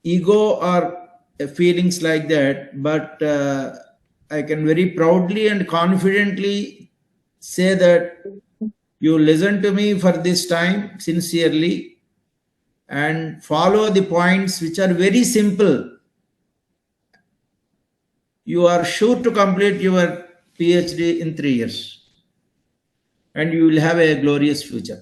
ego or feelings like that, but I can very proudly and confidently say that you listen to me for this time sincerely and follow the points which are very simple. You are sure to complete your PhD in 3 years and you will have a glorious future.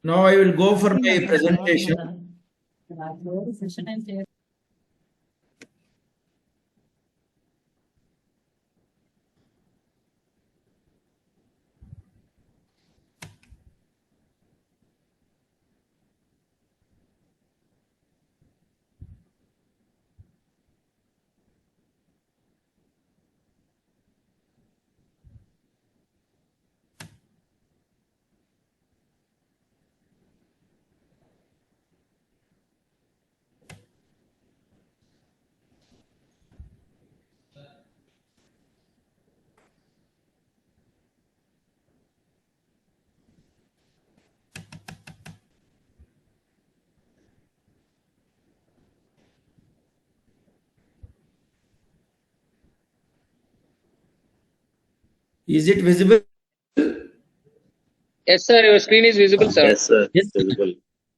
Now I will go for my presentation. Is it visible? Yes, sir. Your screen is visible, sir. Yes, sir. Yes. Visible.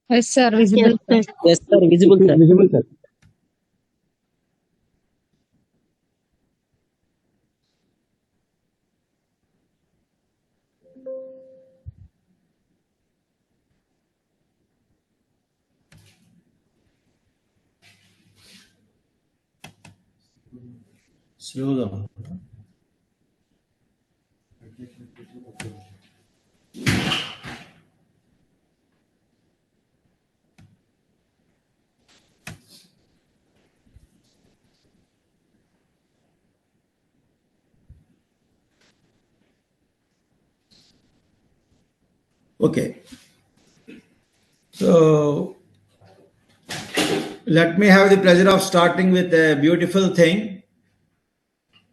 Yes, sir. Visible. Yes, sir. Visible, sir. Visible, sir. Slow down. Okay. So let me have the pleasure of starting with a beautiful thing.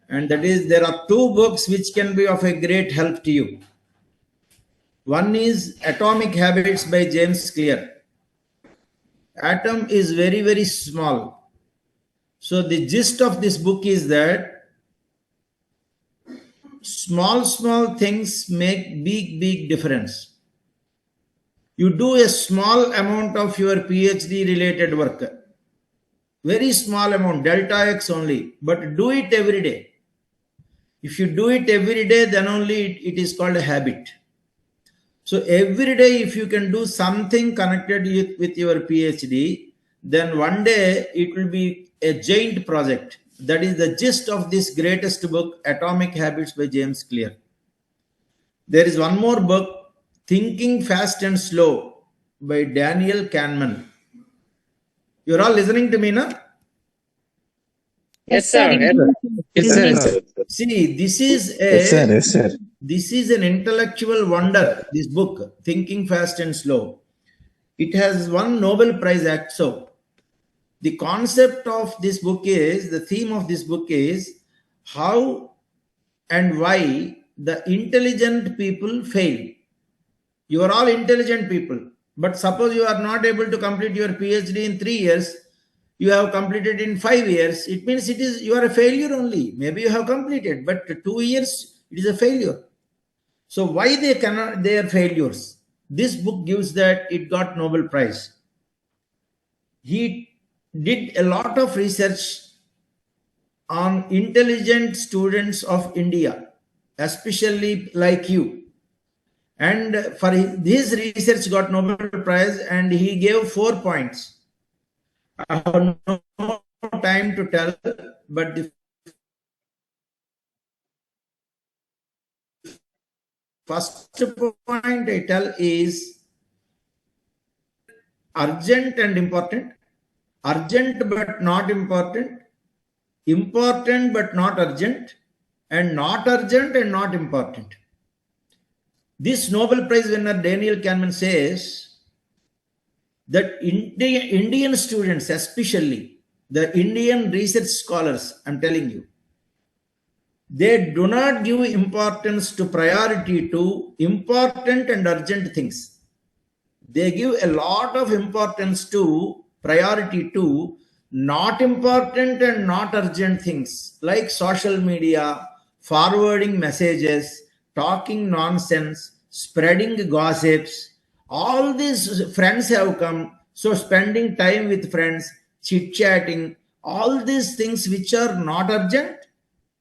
And that is, there are two books which can be of a great help to you. One is Atomic Habits by James Clear. Atom is very, very small. So the gist of this book is that small things make big difference. You do a small amount of your PhD related work, very small amount, delta X only, but do it every day. If you do it every day, then only it is called a habit. So every day, if you can do something connected with your PhD, then one day it will be a giant project. That is the gist of this greatest book, Atomic Habits by James Clear. There is one more book, Thinking Fast and Slow by Daniel Kahneman. You're all listening to me, no? Yes, sir. Yes, sir. Yes, sir. See, this is Yes, sir. this is an intellectual wonder, this book, Thinking Fast and Slow. It has won Nobel Prize also. The concept of this book is, the theme of this book is how and why the intelligent people fail. You are all intelligent people, but suppose you are not able to complete your PhD in 3 years, you have completed in 5 years, it means you are a failure only. Maybe you have completed, but 2 years, it is a failure. So why they are failures? This book gives that it got Nobel Prize. He did a lot of research on intelligent students of India, especially like you. And for his research got Nobel Prize, and he gave 4 points. I have no time to tell, but the first point I tell is urgent and important, urgent but not important, important but not urgent, and not urgent and not important. This Nobel Prize winner Daniel Kahneman says that Indian students, especially the Indian research scholars, I'm telling you, they do not give importance to priority to important and urgent things. they give a lot of importance to priority to not important and not urgent things like social media, forwarding messages, talking nonsense, spreading gossips. All these friends have come. So, spending time with friends, chit chatting, all these things which are not urgent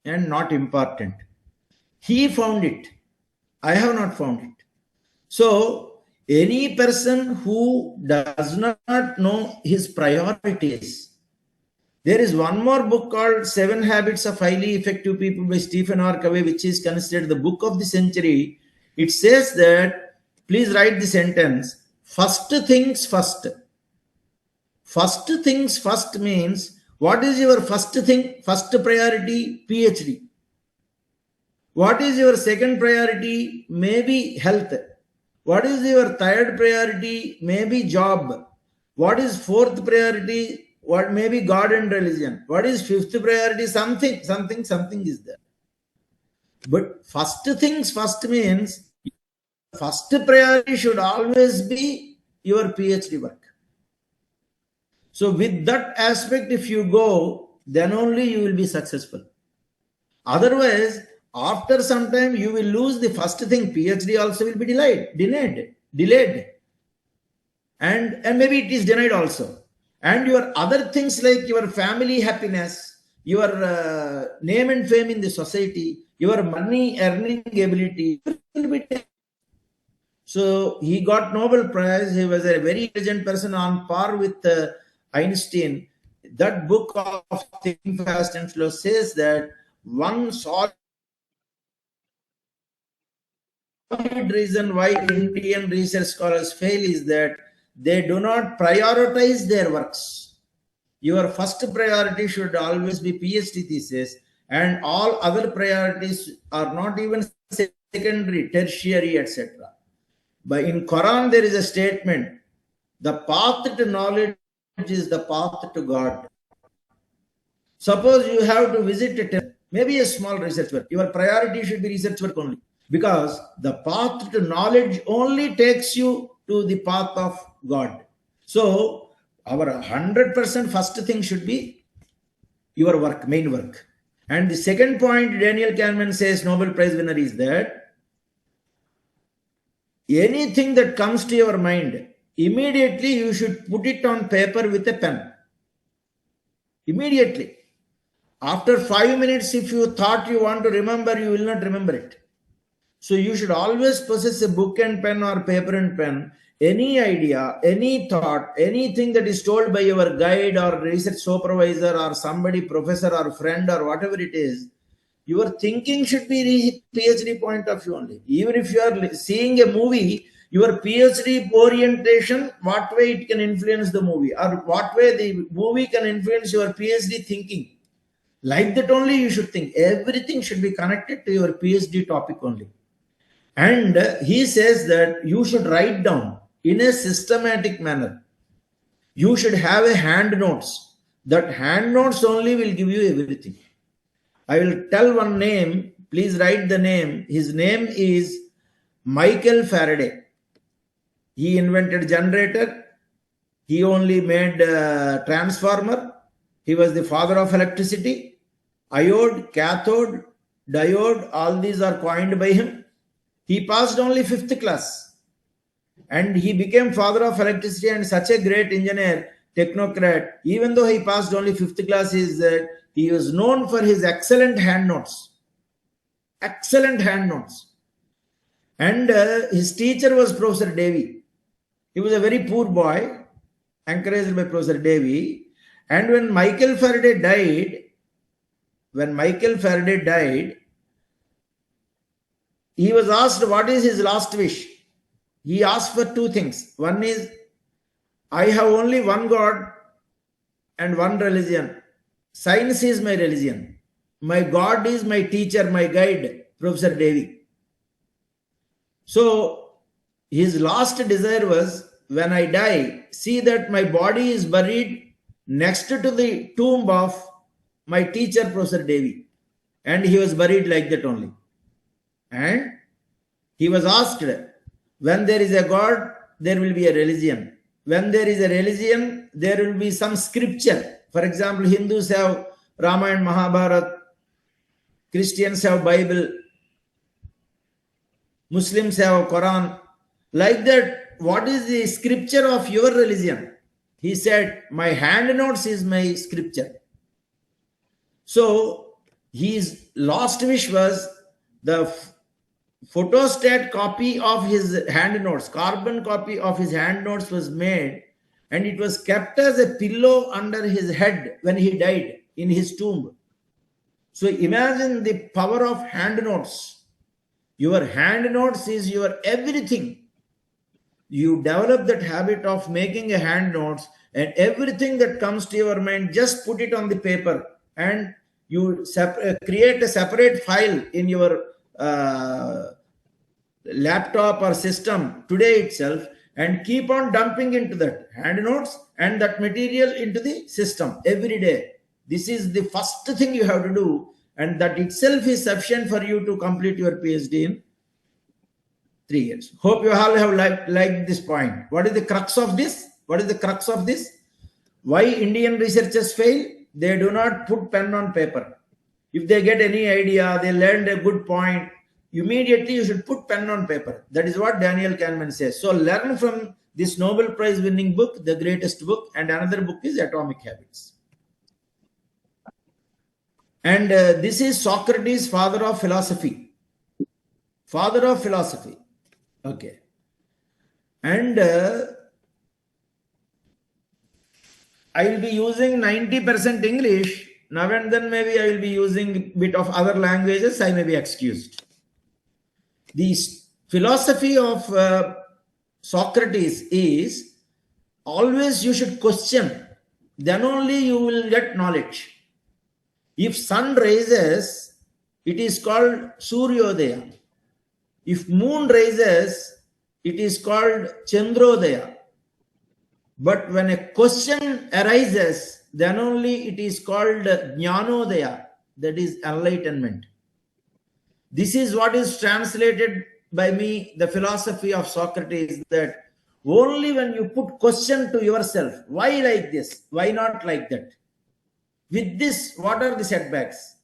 and not important. He found it. I have not found it. So, any person who does not know his priorities, there is one more book called Seven Habits of Highly Effective People by Stephen R. Covey, which is considered the book of the century. It says that, please write the sentence, first things first. First things first means, what is your first thing, first priority? PhD. What is your second priority? Maybe health. What is your third priority? Maybe job. What is fourth priority? What maybe God and religion. What is fifth priority? Something is there. But first things first means first priority should always be your PhD work. So with that aspect, if you go, then only you will be successful. Otherwise, after some time, you will lose the first thing. PhD also will be delayed. And maybe it is denied also. And your other things like your family happiness, your name and fame in the society, your money earning ability will be taken. So he got Nobel Prize. He was a very intelligent person on par with Einstein. That book of Thinking Fast and Slow says that one solid reason why Indian research scholars fail is that they do not prioritize their works. Your first priority should always be PhD thesis, and all other priorities are not even secondary, tertiary, etc. But in Quran there is a statement: the path to knowledge is the path to God. Suppose you have to visit a temple, maybe a small research work. Your priority should be research work only, because the path to knowledge only takes you to the path of God. So our 100% first thing should be your work, main work. And the second point Daniel Kahneman says, Nobel Prize winner, is that anything that comes to your mind, immediately you should put it on paper with a pen. Immediately. After 5 minutes, if you thought you want to remember, you will not remember it. So you should always possess a book and pen or paper and pen. Any idea, any thought, anything that is told by your guide or research supervisor or somebody, professor or friend or whatever it is, your thinking should be PhD point of view only. Even if you are seeing a movie, your PhD orientation, what way it can influence the movie, or what way the movie can influence your PhD thinking. Like that only you should think. Everything should be connected to your PhD topic only. And he says that you should write down in a systematic manner. You should have a hand notes. That hand notes only will give you everything. I will tell one name. Please write the name. His name is Michael Faraday. He invented generator. He only made transformer. He was the father of electricity. Iode, cathode, diode, all these are coined by him. He passed only 5th class. And he became father of electricity and such a great engineer, technocrat. Even though he passed only 5th class, he was known for his excellent hand notes. Excellent hand notes. And his teacher was Professor Davy. He was a very poor boy, encouraged by Professor Davy. And when Michael Faraday died, he was asked what is his last wish. He asked for 2 things. One is, I have only one God and one religion. Science is my religion. My God is my teacher, my guide, Professor Davy. So his last desire was, when I die, see that my body is buried next to the tomb of my teacher, Professor Davy. And he was buried like that only. And he was asked, when there is a God, there will be a religion. When there is a religion, there will be some scripture. For example, Hindus have Ramayana, Mahabharata, Christians have Bible, Muslims have Quran. Like that, what is the scripture of your religion? He said, my hand notes is my scripture. So his last wish was the photostat copy of his hand notes, carbon copy of his hand notes was made, and it was kept as a pillow under his head when he died in his tomb. So imagine the power of hand notes. Your hand notes is your everything. You develop that habit of making a hand notes, and everything that comes to your mind, just put it on the paper, and you create a separate file in your laptop or system today itself, and keep on dumping into that hand notes and that material into the system every day. This is the first thing you have to do, and that itself is sufficient for you to complete your PhD in 3 years. Hope you all have liked this point. What is the crux of this? What is the crux of this? Why Indian researchers fail? They do not put pen on paper. If they get any idea, they learned a good point, immediately you should put pen on paper. That is what Daniel Kahneman says. So learn from this Nobel Prize winning book, the greatest book, and another book is Atomic Habits. And this is Socrates, father of philosophy. Father of philosophy. Okay. And I will be using 90% English. Now and then maybe I will be using a bit of other languages. I may be excused. The philosophy of Socrates is always you should question. Then only you will get knowledge. If sun rises, it is called Suryodaya. If moon rises, it is called Chandrodaya. But when a question arises, then only it is called Jnanodaya, that is enlightenment. This is what is translated by me, the philosophy of Socrates, that only when you put question to yourself, why like this? Why not like that? With this, what are the setbacks?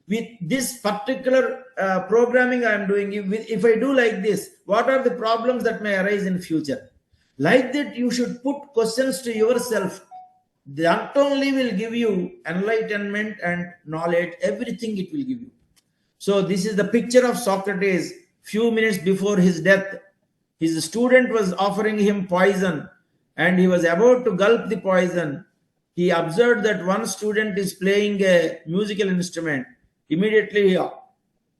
With this particular programming I am doing, if I do like this, what are the problems that may arise in future? Like that, you should put questions to yourself. That only will give you enlightenment and knowledge, everything it will give you. So this is the picture of Socrates. Few minutes before his death, his student was offering him poison, and he was about to gulp the poison. He observed that one student is playing a musical instrument. Immediately he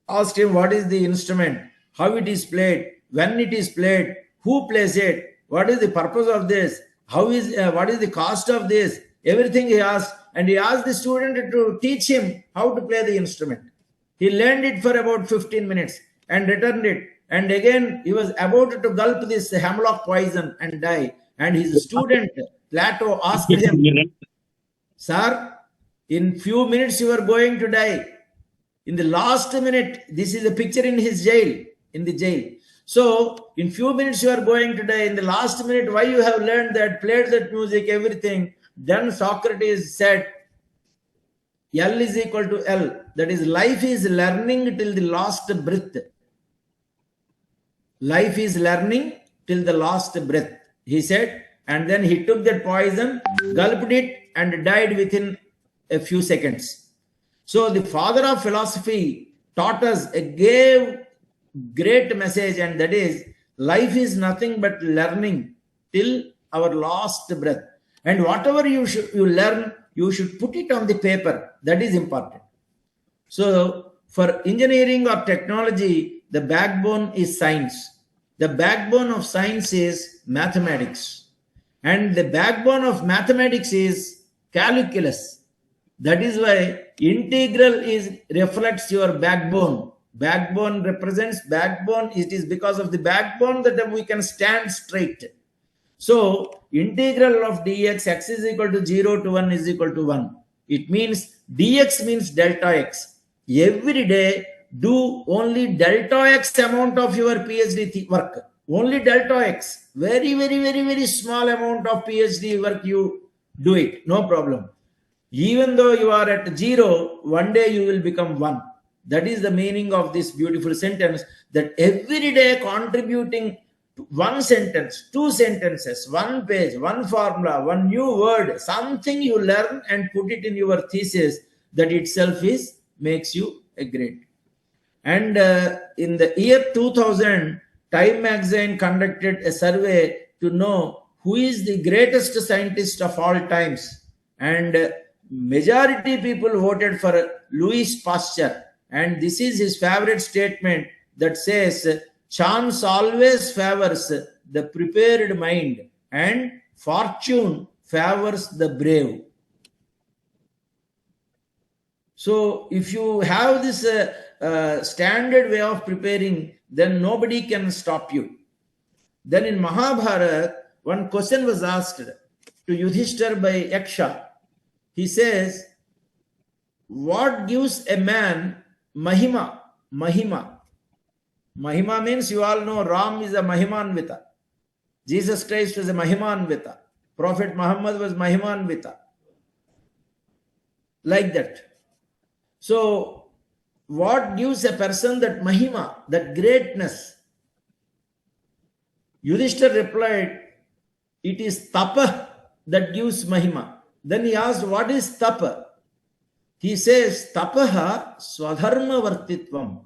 asked him, what is the instrument, how it is played, when it is played, who plays it, what is the purpose of this, what is the cost of this, everything he asked. And he asked the student to teach him how to play the instrument. He learned it for about 15 minutes and returned it. And again, he was about to gulp this hemlock poison and die. And his student, Plato, asked him, sir, in few minutes you are going to die. In the last minute, this is a picture in his jail, in the jail. So, in few minutes you are going to die. In the last minute, why you have learned that, played that music, everything. Then Socrates said, L is equal to L. That is, life is learning till the last breath. Life is learning till the last breath, he said. And then he took that poison, gulped it, and died within a few seconds. So the father of philosophy taught us, gave great message, and that is, life is nothing but learning till our last breath. And whatever you learn, you should put it on the paper. That is important. So for engineering or technology, the backbone is science. The backbone of science is mathematics. And the backbone of mathematics is calculus. That is why integral reflects your backbone. Backbone represents backbone. It is because of the backbone that we can stand straight. So integral of dx, x is equal to 0 to 1 is equal to 1. It means dx means delta x. Every day do only delta x amount of your PhD work. Only delta X, very, very, very, very small amount of PhD work you do it, no problem. Even though you are at 0, one day you will become 1. That is the meaning of this beautiful sentence, that every day contributing to one sentence, two sentences, one page, one formula, one new word, something you learn and put it in your thesis, that itself makes you a great. And in the year 2000, Time magazine conducted a survey to know who is the greatest scientist of all times. And majority people voted for Louis Pasteur. And this is his favorite statement that says, chance always favors the prepared mind and fortune favors the brave. So if you have this standard way of preparing, then nobody can stop you. Then in Mahabharata, one question was asked to Yudhishthir by Yaksha. He says, what gives a man mahima? Mahima. Mahima means, you all know, Ram is a Mahimanvita. Jesus Christ was a Mahimanvita. Prophet Muhammad was Mahimanvita. Like that. So, what gives a person that mahima, that greatness? Yudhishthir replied, it is tapa that gives mahima. Then he asked, what is tapa? He says, tapaha swadharma vartitvam.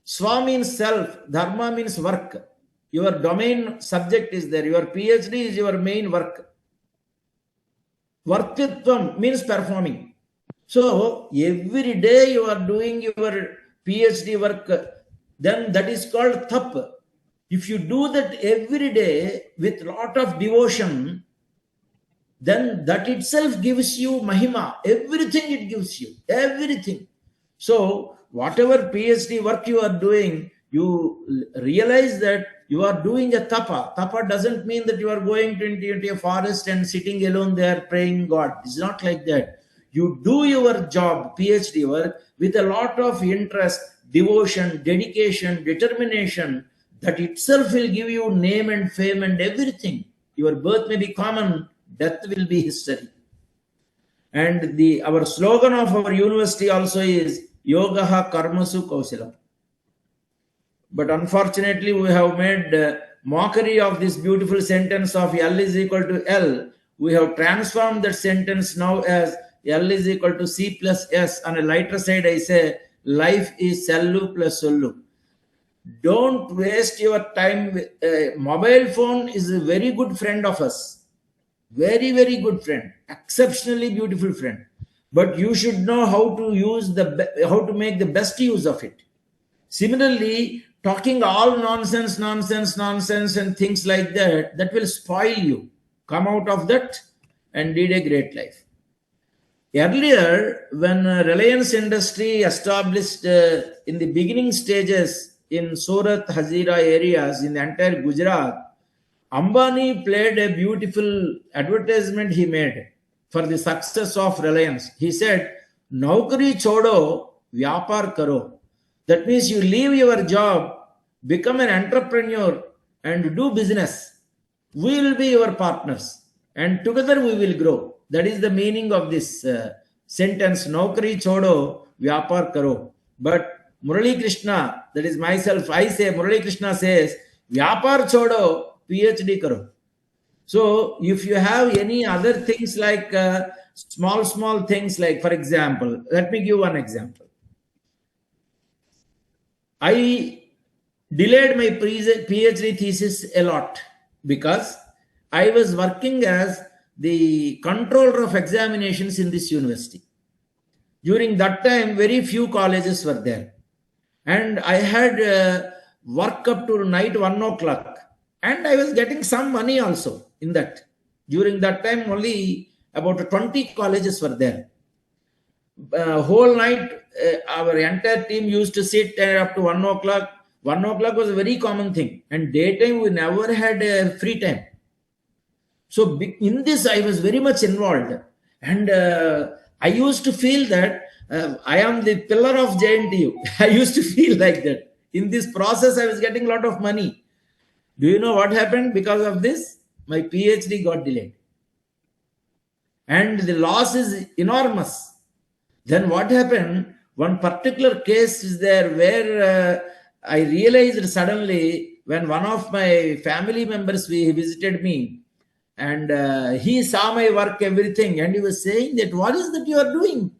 Swa means self, dharma means work. Your domain subject is there. Your PhD is your main work. Vartitvam means performing. So, every day you are doing your PhD work, then that is called tap. If you do that every day with lot of devotion, then that itself gives you mahima. Everything it gives you. Everything. So, whatever PhD work you are doing, you realize that you are doing a tapa. Tapa doesn't mean that you are going into a forest and sitting alone there praying God. It's not like that. You do your job, PhD work, with a lot of interest, devotion, dedication, determination. That itself will give you name and fame and everything. Your birth may be common, death will be history. And our slogan of our university also is Yogaha Karmasu Kausalam. But unfortunately, we have made mockery of this beautiful sentence of L is equal to L. We have transformed that sentence now as L is equal to C plus S. On a lighter side, I say life is cellu plus sollu. Don't waste your time. Mobile phone is a very good friend of us. Very, very good friend. Exceptionally beautiful friend. But you should know how to use how to make the best use of it. Similarly, talking all nonsense and things like that, that will spoil you. Come out of that and lead a great life. Earlier, when Reliance Industry established in the beginning stages in Surat, Hazira areas in the entire Gujarat, Ambani played a beautiful advertisement he made for the success of Reliance. He said, Naukari chodo, vyapar karo. That means you leave your job, become an entrepreneur and do business. We will be your partners and together we will grow. That is the meaning of this sentence, Naukari chodo, vyapar karo. But Murali Krishna, that is myself, I say, Murali Krishna says, vyapar chodo, PhD karo. So, if you have any other things like small things like, for example, let me give one example. I delayed my PhD thesis a lot because I was working as the controller of examinations in this university. During that time, very few colleges were there. And I had work up to night 1 o'clock. And I was getting some money also in that. During that time, only about 20 colleges were there. Whole night, our entire team used to sit up to 1 o'clock. 1 o'clock was a very common thing. And daytime, we never had free time. So in this, I was very much involved. And I used to feel that I am the pillar of JNTU. I used to feel like that. In this process, I was getting a lot of money. Do you know what happened because of this? My PhD got delayed. And the loss is enormous. Then what happened? One particular case is there where I realized suddenly when one of my family members visited me, and he saw my work, everything, and he was saying that what is that you are doing?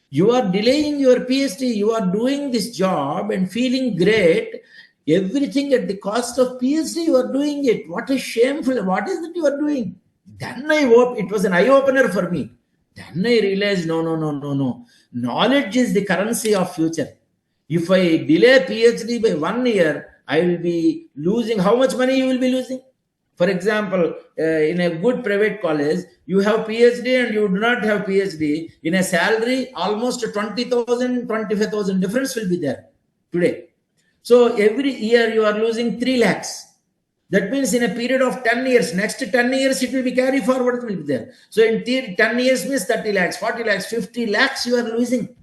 You are delaying your PhD. You are doing this job and feeling great. Everything at the cost of PhD, you are doing it. What a shameful. What is that you are doing? Then I hope it was an eye opener for me. Then I realized no, no, no, no, no. Knowledge is the currency of future. If I delay PhD by 1 year, I will be losing. How much money you will be losing? For example, in a good private college, you have PhD and you do not have PhD. In a salary, almost 20,000, 25,000 difference will be there today. So every year you are losing 3 lakhs. That means in a period of 10 years, next 10 years, it will be carry forward, it will be there. So in 10 years means 30 lakhs, 40 lakhs, 50 lakhs you are losing.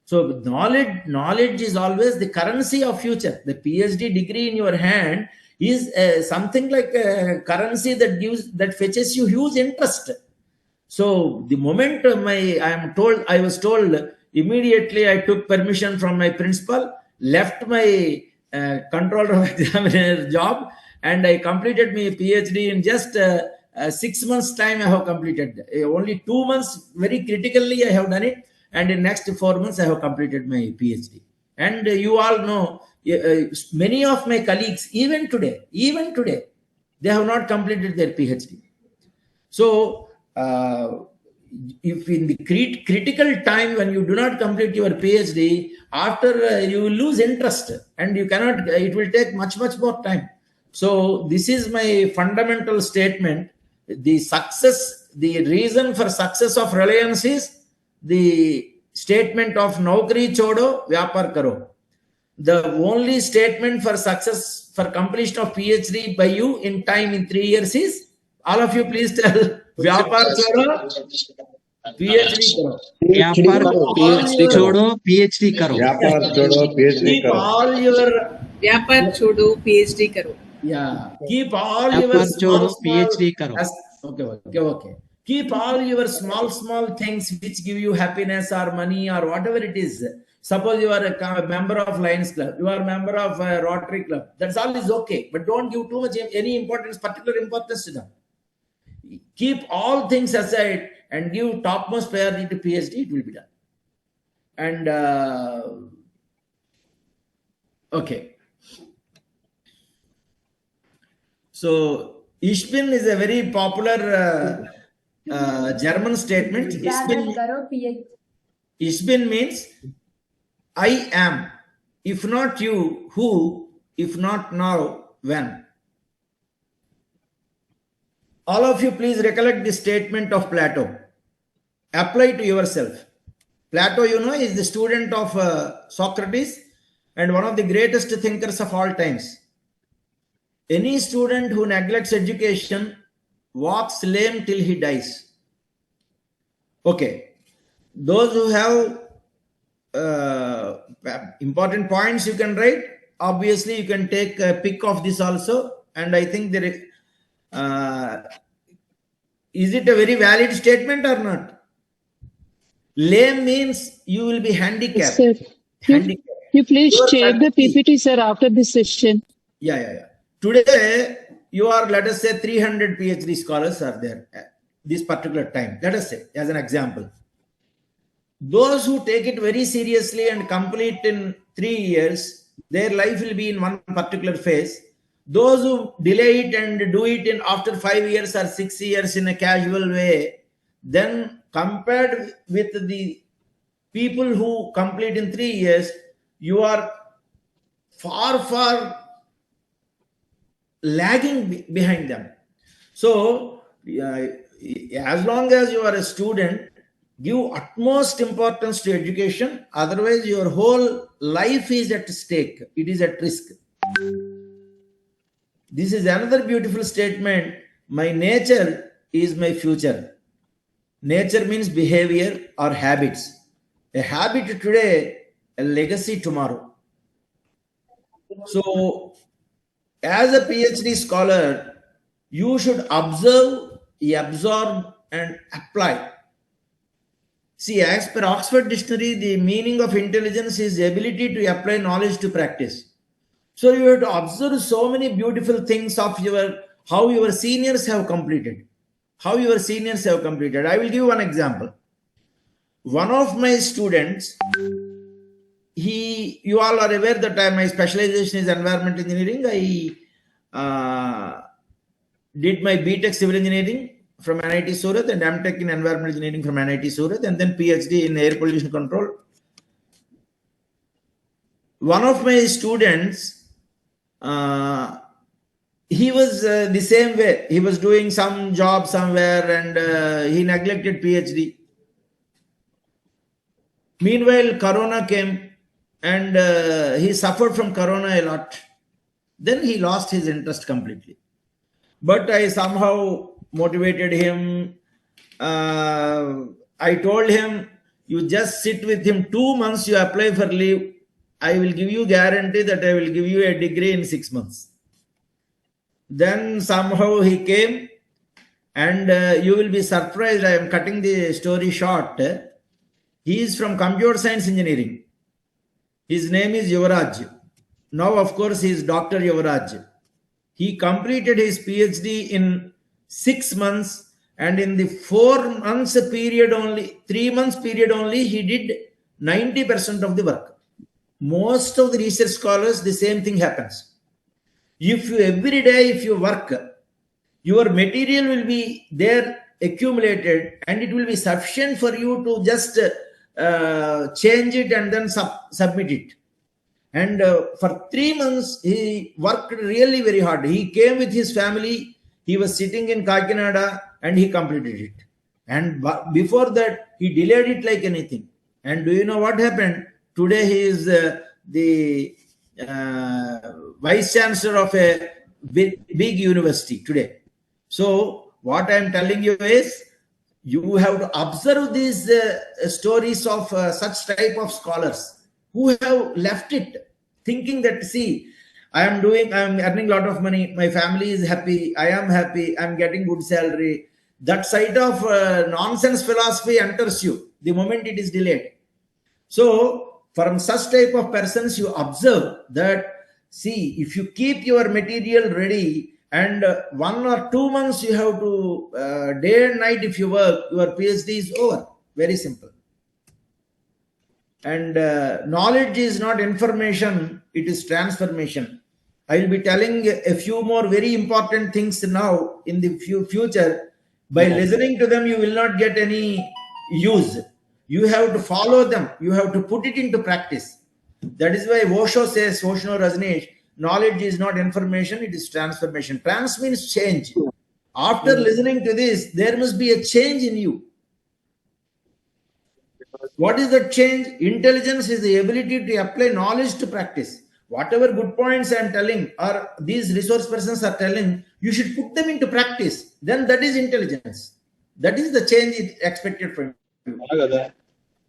So knowledge is always the currency of future. The PhD degree in your hand is something like a currency that fetches you huge interest. So the moment I was told immediately, I took permission from my principal, left my controller of examiner job, and I completed my PhD in just 6 months time. I have completed only 2 months. Very critically, I have done it, and in next 4 months, I have completed my PhD. And you all know, many of my colleagues, even today, they have not completed their PhD. So, if in the critical time when you do not complete your PhD, after you will lose interest and you cannot, it will take much more time. So this is my fundamental statement. The reason for success of Reliance is the statement of Naukri chodo, vyapar karo. The only statement for success, for completion of PhD by you in time, in 3 years is, all of you please tell, vyapar chodo, PhD karo. व्यापार छोड़ो PhD करो. व्यापार छोड़ो PhD Keep करो. all your व्यापार छोड़ो PhD करो. Yeah, keep all your व्यापार small, छोड़ो PhD करो. Okay. Keep all your small things which give you happiness or money or whatever it is. Suppose you are a member of Lions Club, you are a member of a Rotary Club. That's all is okay, but don't give too much particular importance to them. Keep all things aside and give topmost priority to PhD. It will be done. And okay. So, Ich bin is a very popular German statement. Ich bin means I am. If not you, who? If not now, when? All of you please recollect the statement of Plato. Apply to yourself. Plato, you know, is the student of Socrates and one of the greatest thinkers of all times. Any student who neglects education walks lame till he dies. Okay. Those who have important points you can write. Obviously, you can take a pick of this also. And I think there is, is it a very valid statement or not? Lame means you will be handicapped. Sir, you please share the PPT, sir, after this session. Yeah. Today, you are, let us say, 300 PhD scholars are there at this particular time. Let us say, as an example. Those who take it very seriously and complete in 3 years, their life will be in one particular phase. Those who delay it and do it in after 5 years or 6 years in a casual way, then compared with the people who complete in 3 years, you are far lagging behind them. So, as long as you are a student, give utmost importance to education. Otherwise, your whole life is at stake. It is at risk. This is another beautiful statement. My nature is my future. Nature means behavior or habits. A habit today, a legacy tomorrow. So, As a PhD scholar, you should observe, absorb, and apply. See, as per Oxford Dictionary, the meaning of intelligence is the ability to apply knowledge to practice. So you have to observe so many beautiful things of how your seniors have completed. How your seniors have completed. I will give one example. One of my students, you all are aware that my specialization is environmental engineering. I did my BTech civil engineering from NIT Surat and MTech in environmental engineering from NIT Surat, and then PhD in air pollution control. One of my students, he was the same way. He was doing some job somewhere and he neglected PhD. Meanwhile, Corona came and he suffered from Corona a lot. Then he lost his interest completely. But I somehow motivated him. I told him, you just sit with him 2 months, you apply for leave. I will give you guarantee that I will give you a degree in 6 months. Then somehow he came and you will be surprised. I am cutting the story short. He is from computer science engineering. His name is Yuvraj. Now, of course, he is Dr. Yuvraj. He completed his PhD in 6 months, and in the 4 months period only, 3 months period only, he did 90% of the work. Most of the research scholars, the same thing happens. If you every day, if you work, your material will be there accumulated and it will be sufficient for you to just change it and then submit it. And for 3 months, he worked really very hard. He came with his family. He was sitting in Kakinada and he completed it. And before that, he delayed it like anything. And do you know what happened? Today, he is the vice chancellor of a big university today. So what I am telling you is, you have to observe these stories of such type of scholars who have left it thinking that, see, I am earning a lot of money, my family is happy, I am happy, I am getting good salary. That side of nonsense philosophy enters you the moment it is delayed. So from such type of persons, you observe that, see, if you keep your material ready and 1 or 2 months you have to day and night if you work, your PhD is over. Very simple. And knowledge is not information, it is transformation. I will be telling a few more very important things now in the future. By listening to them, you will not get any use. You have to follow them. You have to put it into practice. That is why Osho says, Osho Rajneesh, knowledge is not information, it is transformation. Trans means change. After listening to this, there must be a change in you. What is that change? Intelligence is the ability to apply knowledge to practice. Whatever good points I am telling or these resource persons are telling, you should put them into practice. Then that is intelligence. That is the change expected from you.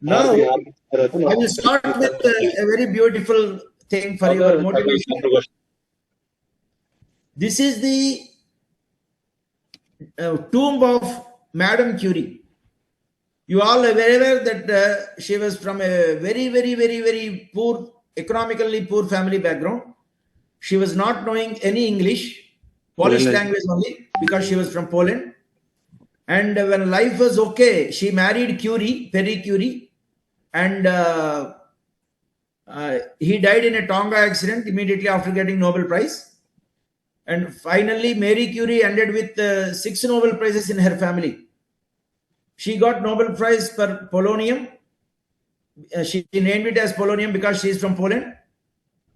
Now, I will start with a very beautiful thing for your motivation. This is the tomb of Madame Curie. You all are aware that she was from a very, very, very, very poor, economically poor family background. She was not knowing any English, Polish language only, because she was from Poland. And when life was okay, she married Perry Curie, and he died in a Tonga accident immediately after getting Nobel Prize. And finally, Marie Curie ended with 6 Nobel Prizes in her family. She got Nobel Prize for polonium. She named it as polonium because she is from Poland.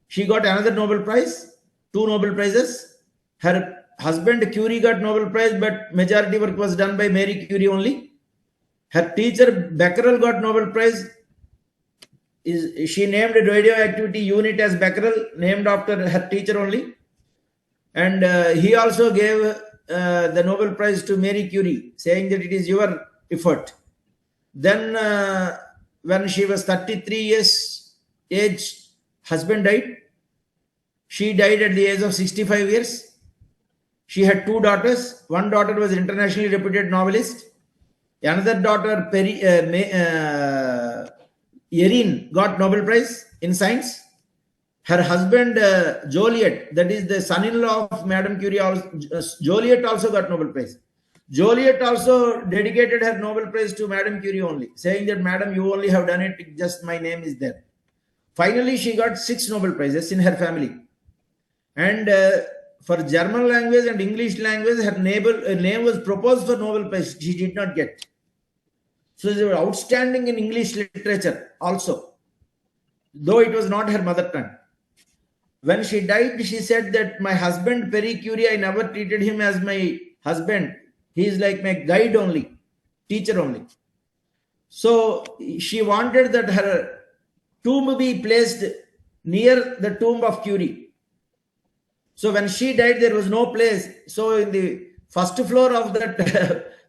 She got another Nobel Prize, 2 Nobel Prizes. Her husband Curie got Nobel Prize, but majority work was done by Marie Curie only. Her teacher Becquerel got Nobel Prize. She named a radioactivity unit as Becquerel, named after her teacher only. And he also gave the Nobel Prize to Marie Curie, saying that it is your effort. Then when she was 33 years age, husband died. She died at the age of 65 years. She had two daughters. One daughter was an internationally reputed novelist. Another daughter, Erin, got Nobel Prize in Science. Her husband, Joliet, that is the son-in-law of Madame Curie, Joliet also got Nobel Prize. Joliet also dedicated her Nobel Prize to Madame Curie only, saying that, Madam, you only have done it, just my name is there. Finally, she got 6 Nobel Prizes in her family. And for German language and English language, her name was proposed for Nobel Prize. She did not get. So they were outstanding in English literature also, though it was not her mother tongue. When she died, she said that my husband, Perry Curie, I never treated him as my husband. He is like my guide only, teacher only. So she wanted that her tomb be placed near the tomb of Curie. So when she died, there was no place. So in the first floor of that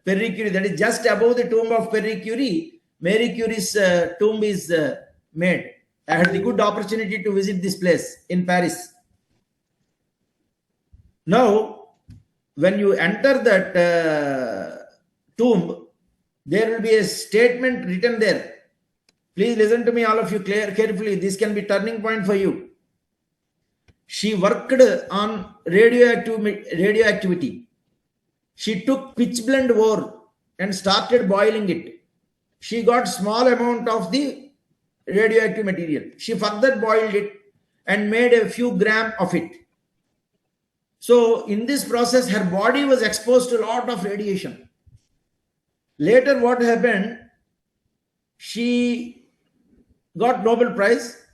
Perry Curie, that is just above the tomb of Perry Curie, Marie Curie's tomb is made. I had the good opportunity to visit this place in Paris. Now, when you enter that tomb, there will be a statement written there. Please listen to me, all of you, carefully. This can be turning point for you. She worked on radioactivity. She took pitchblende ore and started boiling it. She got small amount of the radioactive material. She further boiled it and made a few grams of it. So in this process, her body was exposed to a lot of radiation. Later, what happened? She got Nobel Prize.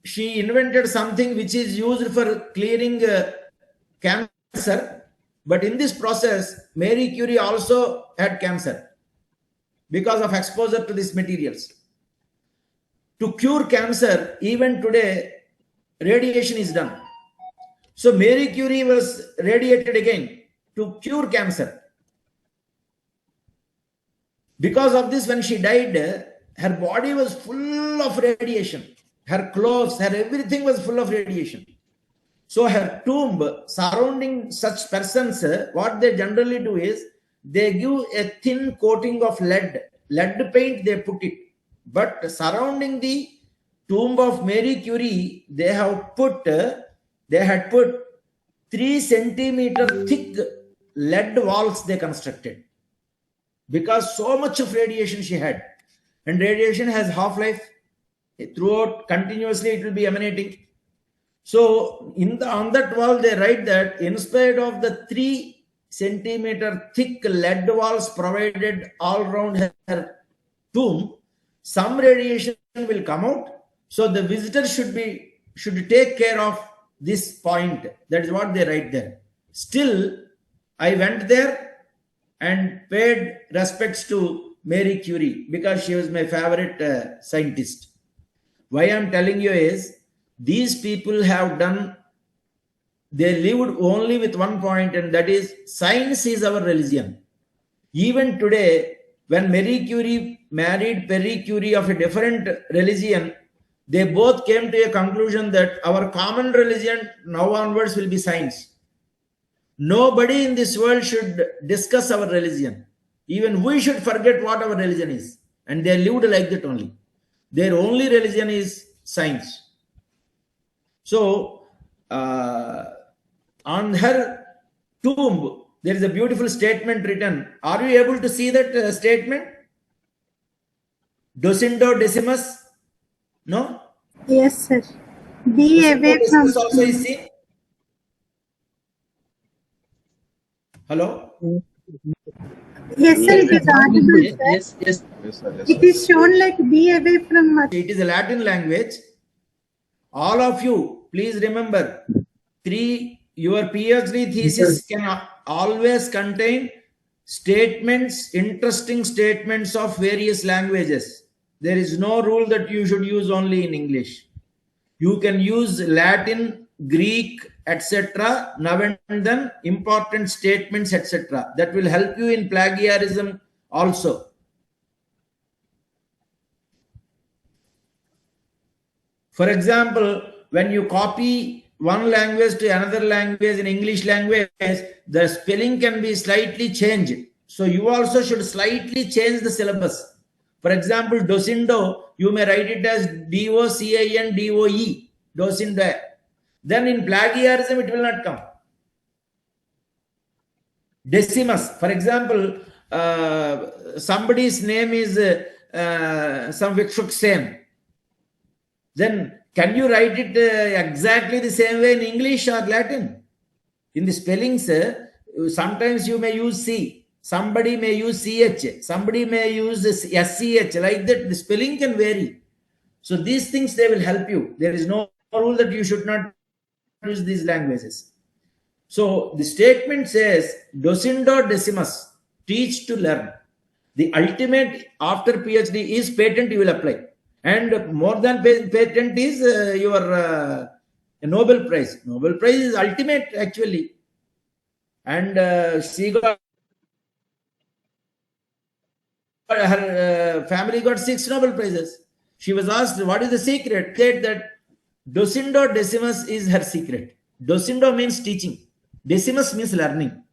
She invented something which is used for clearing cancer. But in this process, Marie Curie also had cancer because of exposure to these materials. To cure cancer, even today, radiation is done. So Marie Curie was radiated again to cure cancer. Because of this, when she died, her body was full of radiation. Her clothes, her everything was full of radiation. So her tomb surrounding such persons, what they generally do is, they give a thin coating of lead paint, they put it. But surrounding the tomb of Marie Curie, they had put 3 centimeter thick lead walls they constructed, because so much of radiation she had. And radiation has half-life. Throughout, continuously it will be emanating. So on that wall, they write that instead of the 3 centimeter thick lead walls provided all around her tomb, some radiation will come out. So the visitor should take care of this point. That is what they write there. Still, I went there and paid respects to Marie Curie because she was my favorite scientist. Why I'm telling you is, these people have done, they lived only with one point, and that is, science is our religion. Even today, when Marie Curie married Perry Curie of a different religion, they both came to a conclusion that our common religion now onwards will be science. Nobody in this world should discuss our religion. Even we should forget what our religion is. And they lived like that only. Their only religion is science. So, on her tomb, there is a beautiful statement written. Are you able to see that statement? Docindo decimus? No? Yes, sir. Be Docindo away from decimus also is seen? Hello? Yes, sir, it is audible, sir. Yes. It is shown like be away from. It is a Latin language. All of you, please remember, your PhD thesis can always contain statements, interesting statements of various languages. There is no rule that you should use only in English. You can use Latin, Greek, etc. Now and then important statements, etc. That will help you in plagiarism also. For example, when you copy one language to another language in English language, the spelling can be slightly changed. So you also should slightly change the syllabus. For example, docindo, you may write it as DOCINDOE, docindo. Then in plagiarism, it will not come. Decimus, for example, somebody's name is some Vikshuksem. Then can you write it exactly the same way in English or Latin? In the spellings, sometimes you may use C, somebody may use CH, somebody may use SCH, like that. The spelling can vary. So these things, they will help you. There is no rule that you should not use these languages. So the statement says, docindo decimus, teach to learn. The ultimate after PhD is patent you will apply. And more than patent is your Nobel Prize. Nobel Prize is ultimate actually. And she got, her family got 6 Nobel Prizes. She was asked, what is the secret? Said that docindo decimus is her secret. Docindo means teaching. Decimus means learning.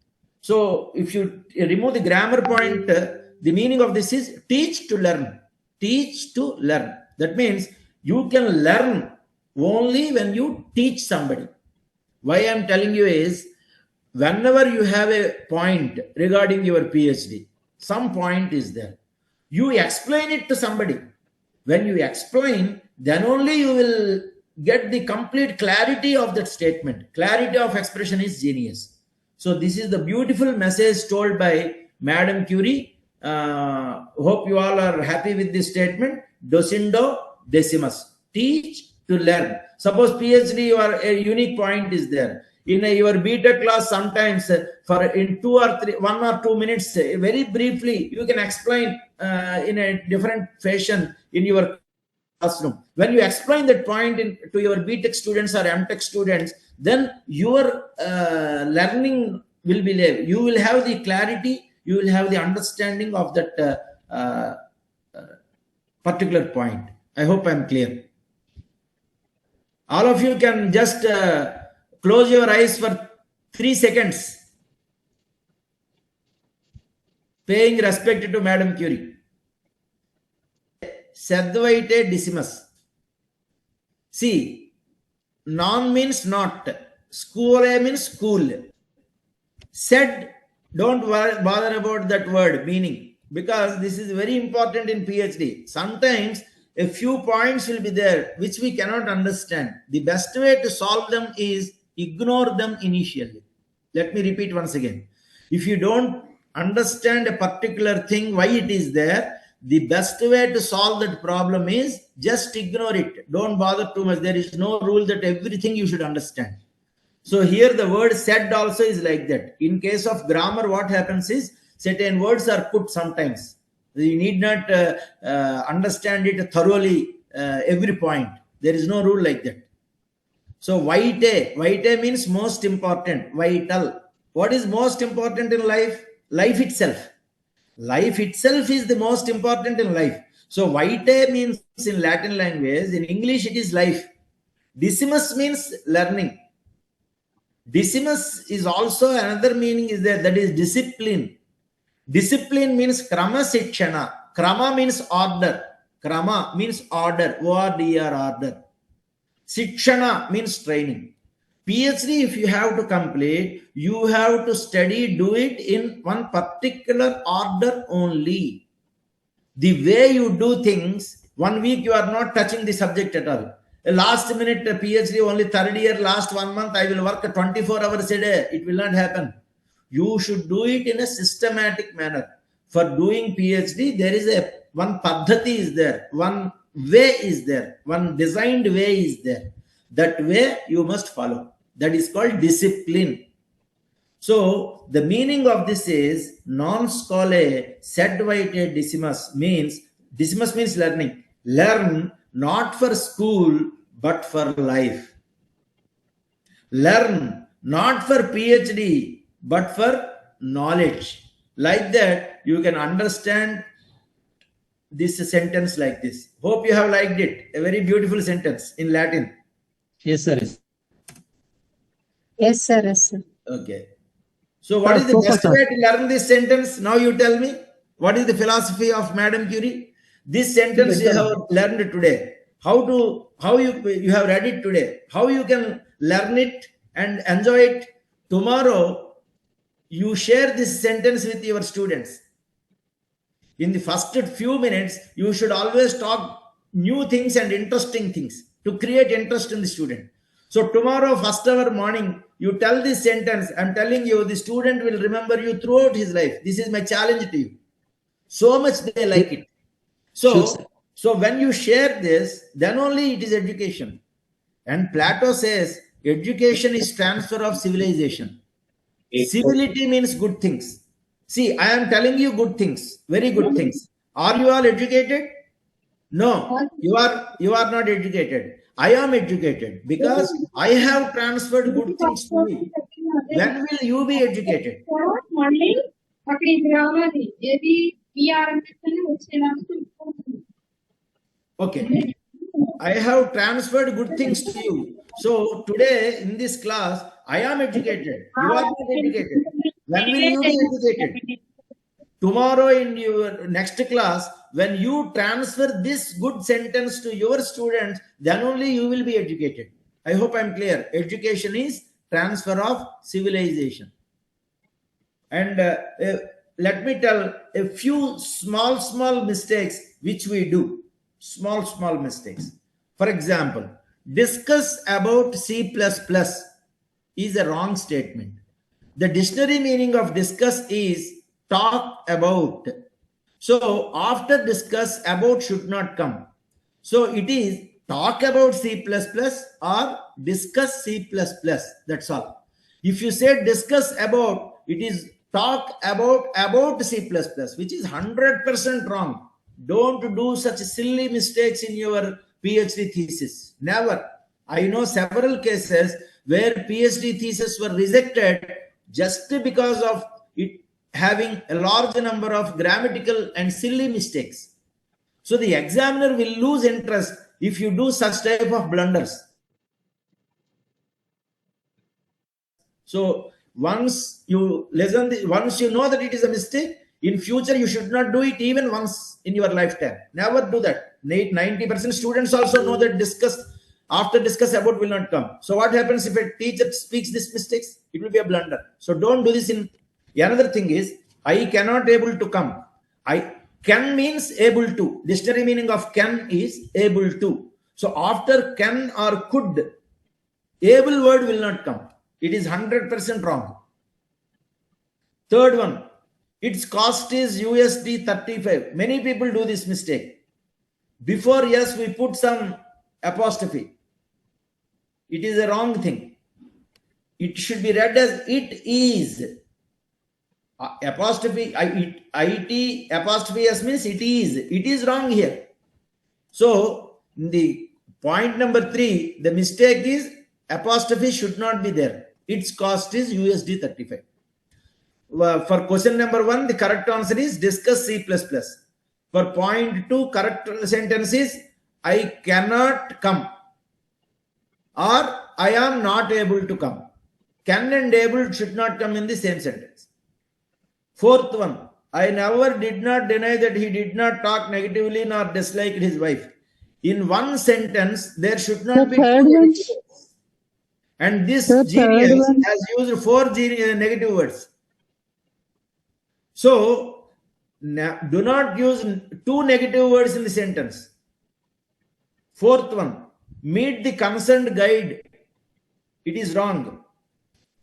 So if you remove the grammar point, the meaning of this is teach to learn. Teach to learn. That means you can learn only when you teach somebody. Why I am telling you is, whenever you have a point regarding your PhD, some point is there, you explain it to somebody. When you explain, then only you will get the complete clarity of that statement. Clarity of expression is genius. So this is the beautiful message told by Madam Curie. Hope you all are happy with this statement. Docindo decimus, teach to learn. Suppose PhD, your a unique point is there. In your BTech class, sometimes for in 1 or 2 minutes, very briefly, you can explain in a different fashion in your classroom. When you explain that point to your BTech students or MTech students, then your learning will be there. You will have the clarity, you will have the understanding of that particular point. I hope I'm clear. All of you can just close your eyes for 3 seconds, paying respect to Madam Curie. Sadvaite decimus. See, non means not. Skole means school. Said, don't bother about that word meaning, because this is very important in PhD. Sometimes a few points will be there which we cannot understand. The best way to solve them is ignore them initially. Let me repeat once again. If you don't understand a particular thing, why it is there, the best way to solve that problem is just ignore it. Don't bother too much. There is no rule that everything you should understand. So here the word said also is like that. In case of grammar, what happens is certain words are put sometimes. You need not understand it thoroughly every point. There is no rule like that. So vitae means most important, vital. What is most important in life? Life itself. Life itself is the most important in life. So vitae means in Latin language, in English it is life. Decimus means learning. Decimus is also another meaning is there, that is discipline. Discipline means krama sikshana. Krama means order. Krama means order. O-R-D-R, order. Sikshana means training. PhD, if you have to complete, you have to study, do it in one particular order only. The way you do things, 1 week you are not touching the subject at all. Last minute PhD, only 3rd year, last 1 month, I will work 24 hours a day. It will not happen. You should do it in a systematic manner. For doing PhD, there is one paddhati is there, one way is there, one designed way is there. That way you must follow. That is called discipline. So the meaning of this is non scole sed vitae decimus means learning. Learn not for school but for life. Learn not for PhD but for knowledge. Like that you can understand this sentence like this. Hope you have liked it. A very beautiful sentence in Latin. Yes, sir. Yes. Yes, sir. Yes, sir. Okay. So what is the best way to learn this sentence? Now you tell me. What is the philosophy of Madame Curie? This sentence you have learned today. How you have read it today. How you can learn it and enjoy it. Tomorrow you share this sentence with your students. In the first few minutes, you should always talk new things and interesting things to create interest in the student. So tomorrow, first hour morning, you tell this sentence. I'm telling you, the student will remember you throughout his life. This is my challenge to you. So much they like it. So when you share this, then only it is education. And Plato says, education is transfer of civilization. Civility means good things. See, I am telling you good things, very good things. Are you all educated? No, you are not educated. I am educated because I have transferred good things to you. When will you be educated? Okay. I have transferred good things to you. So today in this class, I am educated. You are not educated. When will you be educated? Tomorrow in your next class, when you transfer this good sentence to your students, then only you will be educated. I hope I'm clear. Education is transfer of civilization. And let me tell a few small mistakes which we do. Small mistakes. For example, discuss about C++ is a wrong statement. The dictionary meaning of discuss is talk about. So after discuss, about should not come. So it is talk about C++ or discuss C++. That's all. If you say discuss about, it is talk about C++, which is 100% wrong. Don't do such silly mistakes in your PhD thesis. Never. I know several cases where PhD theses were rejected just because of it having a large number of grammatical and silly mistakes. So the examiner will lose interest if you do such type of blunders. So once you once you know that it is a mistake, in future you should not do it even once in your lifetime. Never do that. 90% students also know that after discuss about will not come. So what happens if a teacher speaks these mistakes? It will be a blunder. So don't do this. Another thing is, I cannot able to come. I can means able to. Dictionary meaning of can is able to. So after can or could, able word will not come. It is 100% wrong. Third one, its cost is USD 35. Many people do this mistake. Before yes, we put some apostrophe. It is a wrong thing. It should be read as it is. Apostrophe it apostrophe s means it is. It is wrong here. So the point number 3, the mistake is apostrophe should not be there. Its cost is USD 35. For question number 1, the correct answer is discuss C++. For point 2, correct sentence is I cannot come or I am not able to come. Can and able should not come in the same sentence. Fourth one, I never did not deny that he did not talk negatively nor disliked his wife. In one sentence, there should not be two negative words. And this genius has used 4 negative words. So, do not use 2 negative words in the sentence. Fourth one, meet the concerned guide. It is wrong.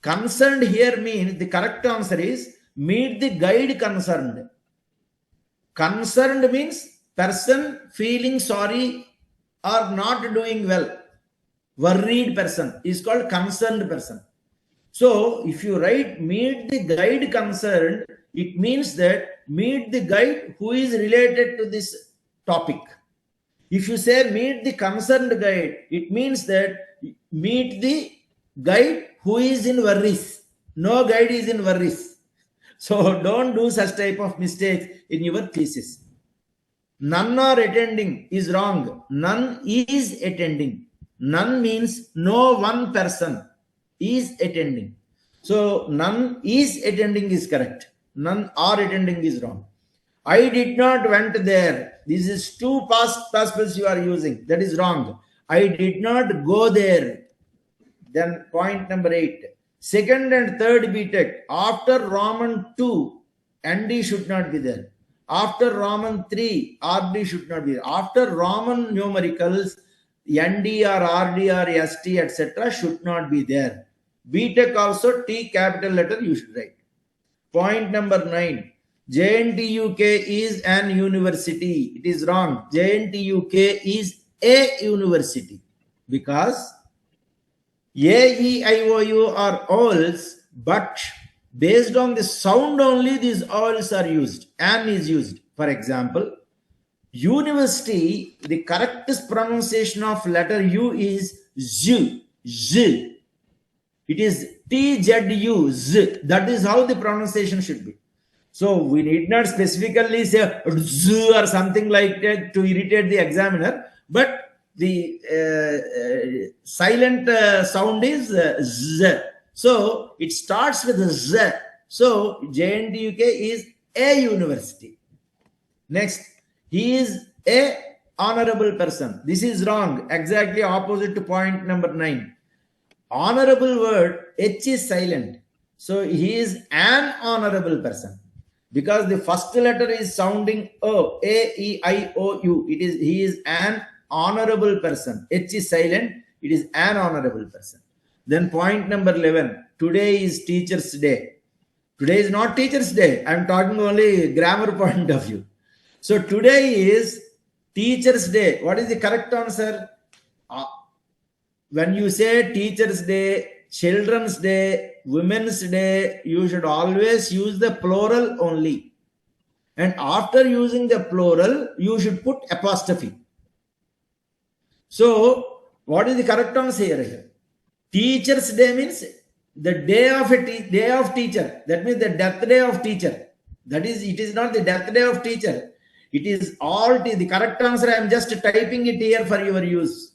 Concerned here means the correct answer is meet the guide concerned. Concerned means person feeling sorry or not doing well. Worried person is called concerned person. So if you write meet the guide concerned, it means that meet the guide who is related to this topic. If you say meet the concerned guide, it means that meet the guide who is in worries. No guide is in worries. So don't do such type of mistakes in your thesis. None are attending is wrong. None is attending. None means no one person is attending. So none is attending is correct. None are attending is wrong. I did not went there. This is two past participles you are using. That is wrong. I did not go there. Then point number 8. Second and third BTech. After Roman 2, ND should not be there. After Roman 3, RD should not be there. After Roman numericals, ND or RD or ST, etc. should not be there. BTech also T capital letter you should write. Point number 9. JNTUK is an university. It is wrong. JNTUK is a university because A, E, I, O, U are alls, but based on the sound only these alls are used. An is used. For example, university, the correct pronunciation of letter U is Z. Z. It is TZU. Z. That is how the pronunciation should be. So we need not specifically say Z or something like that to irritate the examiner, but the silent sound is Z. So it starts with Z. So JNTUK is a university. Next, he is a honorable person. This is wrong. Exactly opposite to point number 9. Honorable word, H is silent. So he is an honorable person. Because the first letter is sounding O, A, E, I, O, U. It is he is an honorable person. H is silent. It is an honorable person. Then point number 11. Today is Teacher's Day. Today is not Teacher's Day. I am talking only grammar point of view. So today is Teacher's Day. What is the correct answer? When you say Teacher's Day, Children's Day, Women's Day, you should always use the plural only. And after using the plural, you should put apostrophe. So, what is the correct answer here? Teacher's Day means the day of day of teacher. That means the death day of teacher. That is, it is not the death day of teacher. It is all the correct answer. I am just typing it here for your use.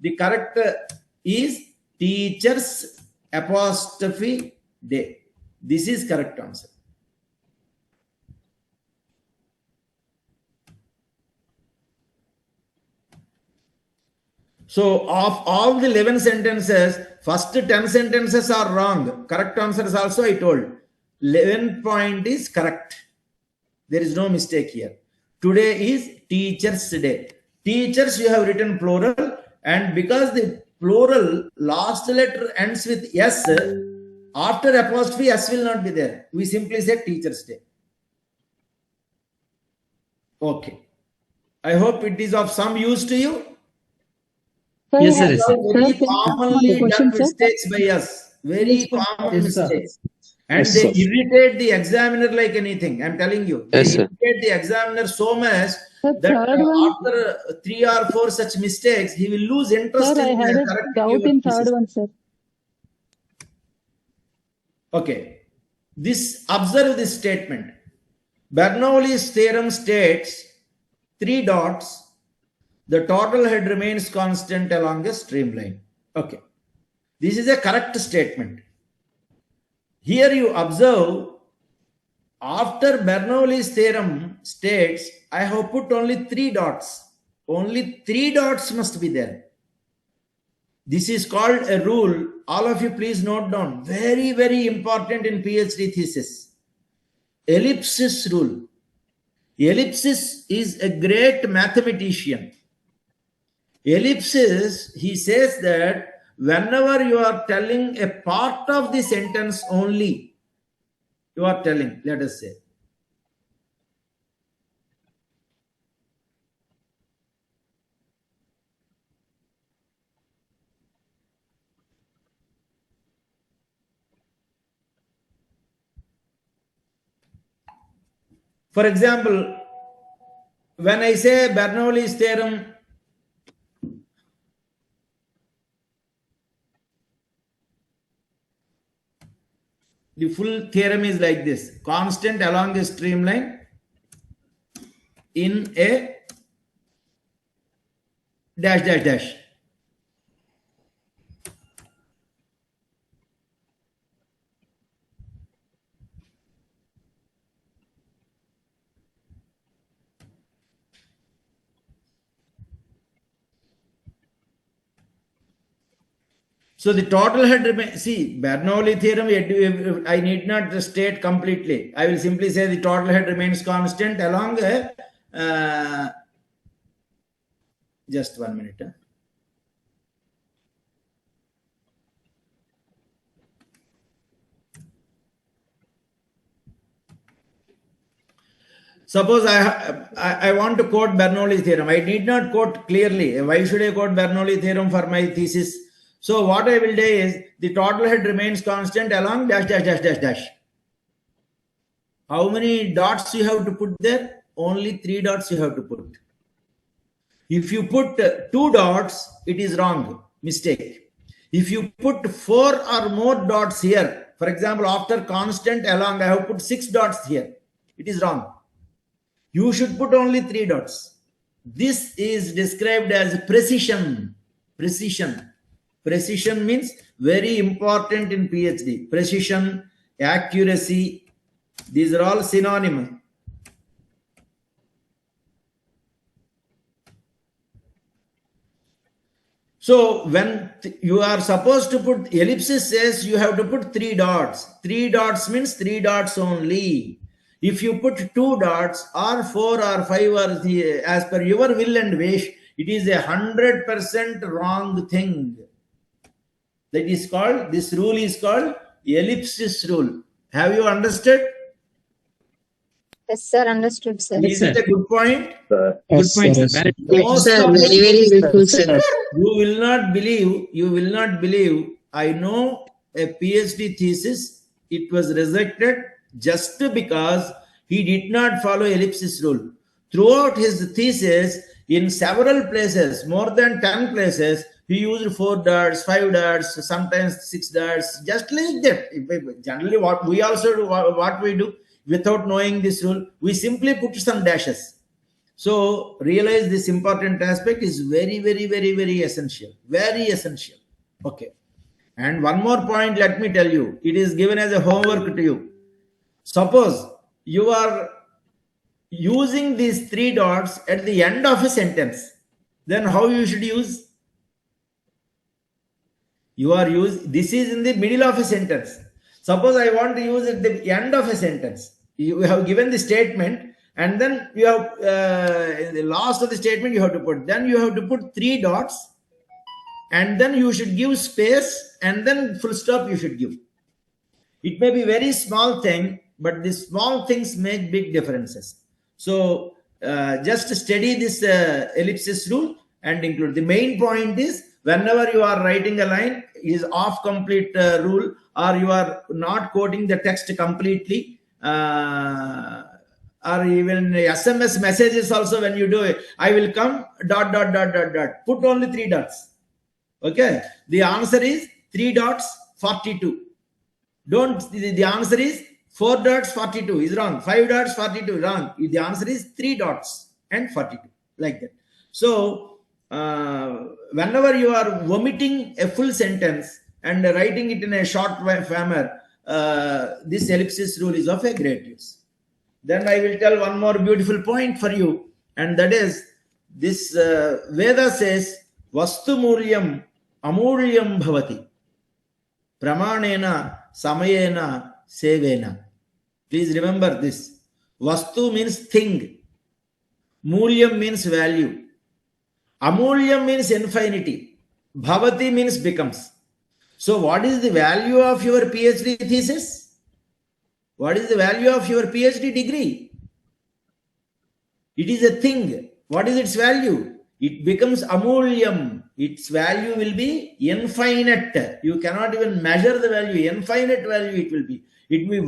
The correct is Teacher's apostrophe day. This is correct answer. So of all the 11 sentences, first 10 sentences are wrong. Correct answer is also I told. 11 point is correct. There is no mistake here. Today is Teacher's Day. Teachers you have written plural, and because the plural last letter ends with S, after apostrophe S will not be there. We simply say Teacher's Day. Okay. I hope it is of some use to you. Yes, sir. Yes, sir. Very commonly done mistakes by us. Very common mistakes. And Yes, they sir. irritate the examiner like anything. I'm telling you. They Yes, sir. irritate the examiner so much The that third one, after 3 or 4 such mistakes, he will lose interest sir, I in had a correcting doubt your in thesis. third one, sir. Okay. Observe this statement. Bernoulli's theorem states 3 dots. The total head remains constant along a streamline. Okay. This is a correct statement. Here you observe, after Bernoulli's theorem states, I have put only 3 dots. Only 3 dots must be there. This is called a rule. All of you please note down. Very, very important in PhD thesis. Ellipsis rule. Ellipsis is a great mathematician. Ellipsis, he says that whenever you are telling a part of the sentence only, you are telling, let us say, for example, when I say Bernoulli's theorem, the full theorem is like this: constant along a streamline in a dash dash dash. So the total head remains. See, Bernoulli theorem, I need not state completely. I will simply say the total head remains constant along just 1 minute. Suppose I want to quote Bernoulli theorem. I need not quote clearly. Why should I quote Bernoulli theorem for my thesis? So what I will do is the total head remains constant along dash dash dash dash dash. How many dots you have to put there? Only 3 dots you have to put. If you put 2 dots, it is wrong, mistake. If you put 4 or more dots here, for example, after constant along, I have put 6 dots here. It is wrong. You should put only 3 dots. This is described as precision. Precision. Precision means very important in PhD. Precision, accuracy, these are all synonymous. So when you are supposed to put, ellipsis says you have to put 3 dots. 3 dots means 3 dots only. If you put 2 dots or 4 or 5 or as per your will and wish, it is 100% wrong thing. That is called, this rule is called ellipsis rule. Have you understood? Yes, sir. Understood, sir. Is it a good point? Good point, sir. Very good. Most Sir, of very, very grateful, sir. you will not believe, I know a PhD thesis, it was rejected just because he did not follow ellipsis rule. Throughout his thesis, in several places, more than 10 places, he used 4 dots, 5 dots, sometimes 6 dots, just like that. Generally, what we also do, what we do without knowing this rule, we simply put some dashes. So realize this important aspect is very, very, very, very essential. Very essential. Okay. And one more point, let me tell you. It is given as a homework to you. Suppose you are using these 3 dots at the end of a sentence. Then how you should use? This is in the middle of a sentence. Suppose I want to use at the end of a sentence. You have given the statement and then you have in the last of the statement you have to put. Then you have to put 3 dots and then you should give space and then full stop you should give. It may be very small thing, but the small things make big differences. So just study this ellipsis rule and include. The main point is whenever you are writing a line is off complete rule, or you are not quoting the text completely, or even SMS messages also, when you do it, I will come ... Put only 3 dots. Okay. The answer is 3 dots 42. The answer is 4 dots 42 is wrong. 5 dots 42 wrong. The answer is 3 dots and 42, like that. So whenever you are omitting a full sentence and writing it in a short manner, this ellipsis rule is of a great use. Then I will tell one more beautiful point for you, and that is this Veda says Vastu Mulyam Amulyam Bhavati Pramanena Samayena Sevena. Please remember this. Vastu means thing. Mulyam means value. Amulyam means infinity. Bhavati means becomes. So what is the value of your PhD thesis? What is the value of your PhD degree? It is a thing. What is its value? It becomes amulyam. Its value will be infinite. You cannot even measure the value. Infinite value it will be. It will be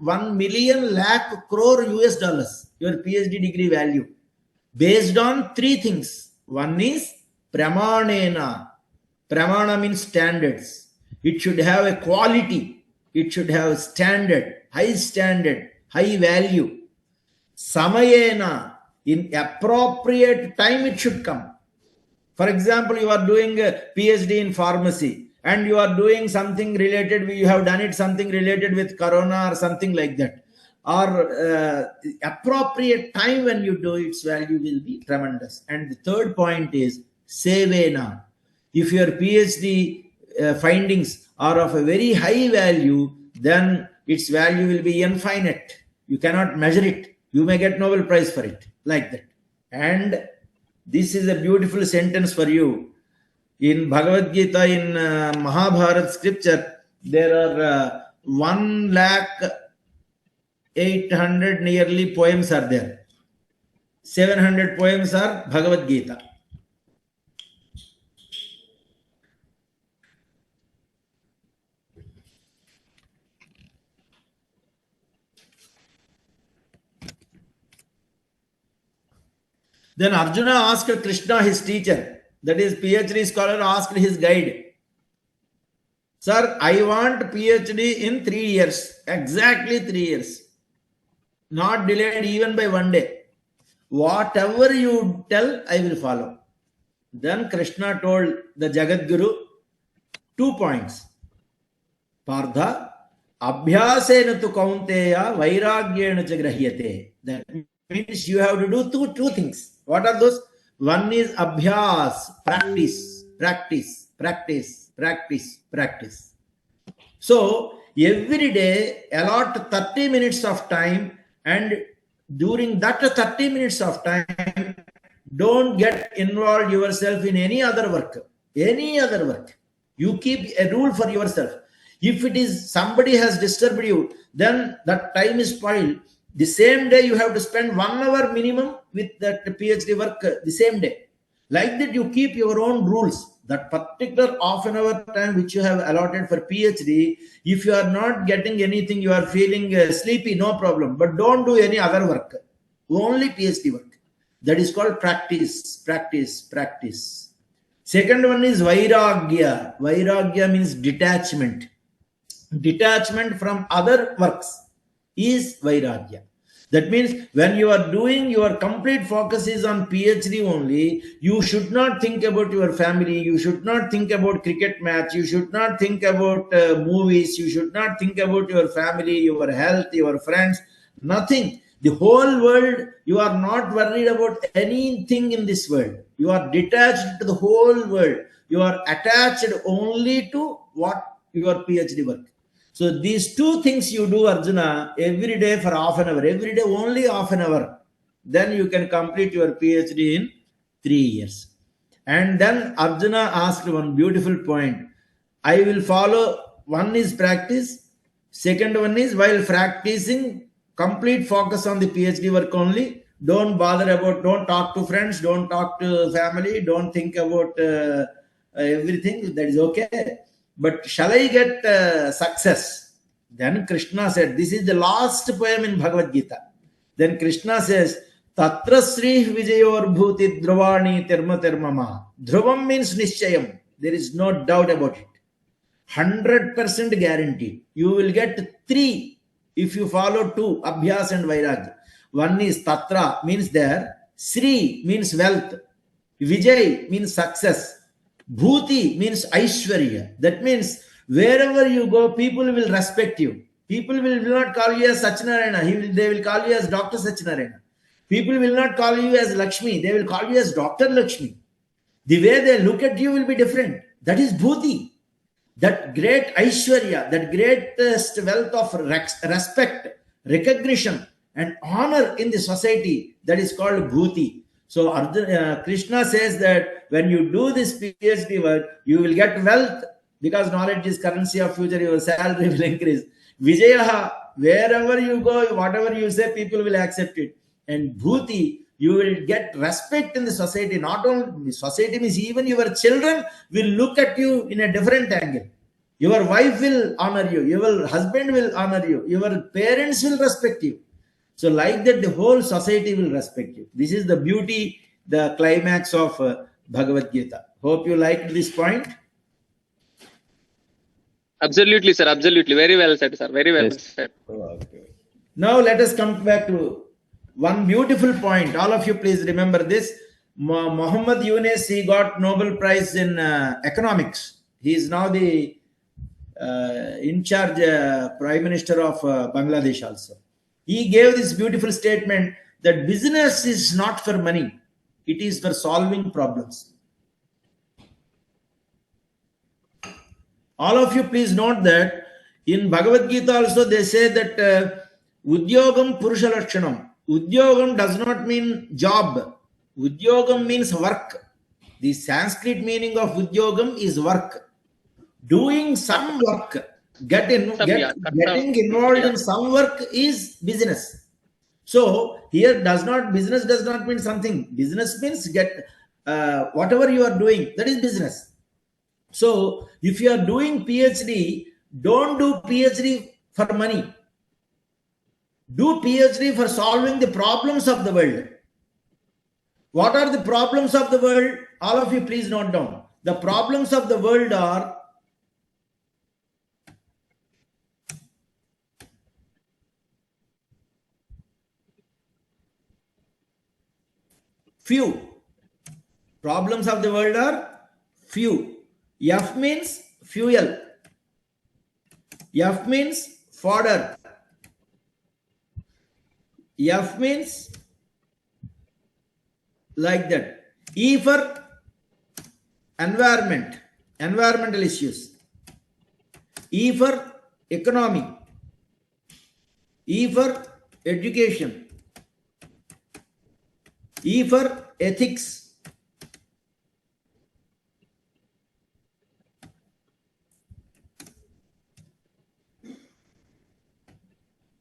1 million lakh crore US dollars. Your PhD degree value. Based on 3 things. One is pramanena. Pramana means standards. It should have a quality. It should have standard, high value. Samayena, in appropriate time it should come. For example, you are doing a PhD in pharmacy and you are doing something related, you have done it something related with corona or something like that, or appropriate time when you do, its value will be tremendous. And the third point is sevena. If your PhD findings are of a very high value, then its value will be infinite. You cannot measure it. You may get Nobel Prize for it, like that. And this is a beautiful sentence for you. In Bhagavad Gita, in Mahabharata scripture, there are 1,800,000 nearly poems are there. 700 poems are Bhagavad Gita. Then Arjuna asked Krishna, his teacher, that is PhD scholar, asked his guide, Sir, I want PhD in 3 years, exactly 3 years, not delayed even by 1 day. Whatever you tell, I will follow. Then Krishna told the Jagat Guru 2 points. Partha, abhyasena tu kaunteya vairagyena cha grahyate. That means you have to do two things. What are those? One is abhyas, practice, practice, practice, practice, practice. So every day allot 30 minutes of time, and during that 30 minutes of time, don't get involved yourself in any other work. Any other work. You keep a rule for yourself. If it is somebody has disturbed you, then that time is spoiled. The same day you have to spend 1 hour minimum with that PhD work the same day. Like that you keep your own rules. That particular half an hour time which you have allotted for PhD, if you are not getting anything, you are feeling sleepy, no problem. But don't do any other work. Only PhD work. That is called practice, practice, practice. Second one is vairagya. Vairagya means detachment. Detachment from other works is vairagya. That means when you are doing, your complete focus is on PhD only. You should not think about your family. You should not think about cricket match. You should not think about movies. You should not think about your family, your health, your friends. Nothing. The whole world, you are not worried about anything in this world. You are detached to the whole world. You are attached only to what your PhD work. So these 2 things you do, Arjuna, every day for half an hour, every day only half an hour. Then you can complete your PhD in 3 years. And then Arjuna asked one beautiful point. I will follow, one is practice. Second one is while practicing, complete focus on the PhD work only. Don't bother about, don't talk to friends, don't talk to family, don't think about everything. That is okay. But shall I get success? Then Krishna said, this is the last poem in Bhagavad Gita. Then Krishna says, Tatra Sri Vijayor Bhuti Dhruvani Terma Termama. Dhruvam means Nishchayam. There is no doubt about it. 100% guaranteed. You will get 3 if you follow 2, Abhyas and Vairagya. One is Tatra, means there. Sri means wealth. Vijay means success. Bhuti means Aishwarya. That means wherever you go, people will respect you. People will not call you as Satyanarayana. They will call you as Dr. Satyanarayana. People will not call you as Lakshmi. They will call you as Dr. Lakshmi. The way they look at you will be different. That is Bhuti. That great Aishwarya, that greatest wealth of respect, recognition, and honor in the society, that is called Bhuti. So Krishna says that when you do this PhD work, you will get wealth, because knowledge is currency of future. Your salary will increase. Vijayaha, wherever you go, whatever you say, people will accept it. And Bhuti, you will get respect in the society. Not only society means even your children will look at you in a different angle. Your wife will honor you. Your husband will honor you. Your parents will respect you. So like that, the whole society will respect you. This is the beauty, the climax of Bhagavad Gita. Hope you liked this point. Absolutely, sir. Absolutely. Very well said, sir. Very well said. Okay. Now let us come back to one beautiful point. All of you please remember this. Muhammad Yunus, he got Nobel Prize in economics. He is now the in charge Prime Minister of Bangladesh also. He gave this beautiful statement that business is not for money, it is for solving problems. All of you please note that in Bhagavad Gita also they say that Udyogam Purusha Lakshanam. Udyogam does not mean job. Udyogam means work. The Sanskrit meaning of Udyogam is work. Doing some work, getting involved in some work is business. So here business does not mean something. Business means whatever you are doing, that is business. So if you are doing PhD, don't do PhD for money. Do PhD for solving the problems of the world. What are the problems of the world? All of you please note down. The problems of the world are few. Problems of the world are few. F means fuel. F means fodder. F means like that. E for environment, environmental issues. E for economy. E for education. E for ethics.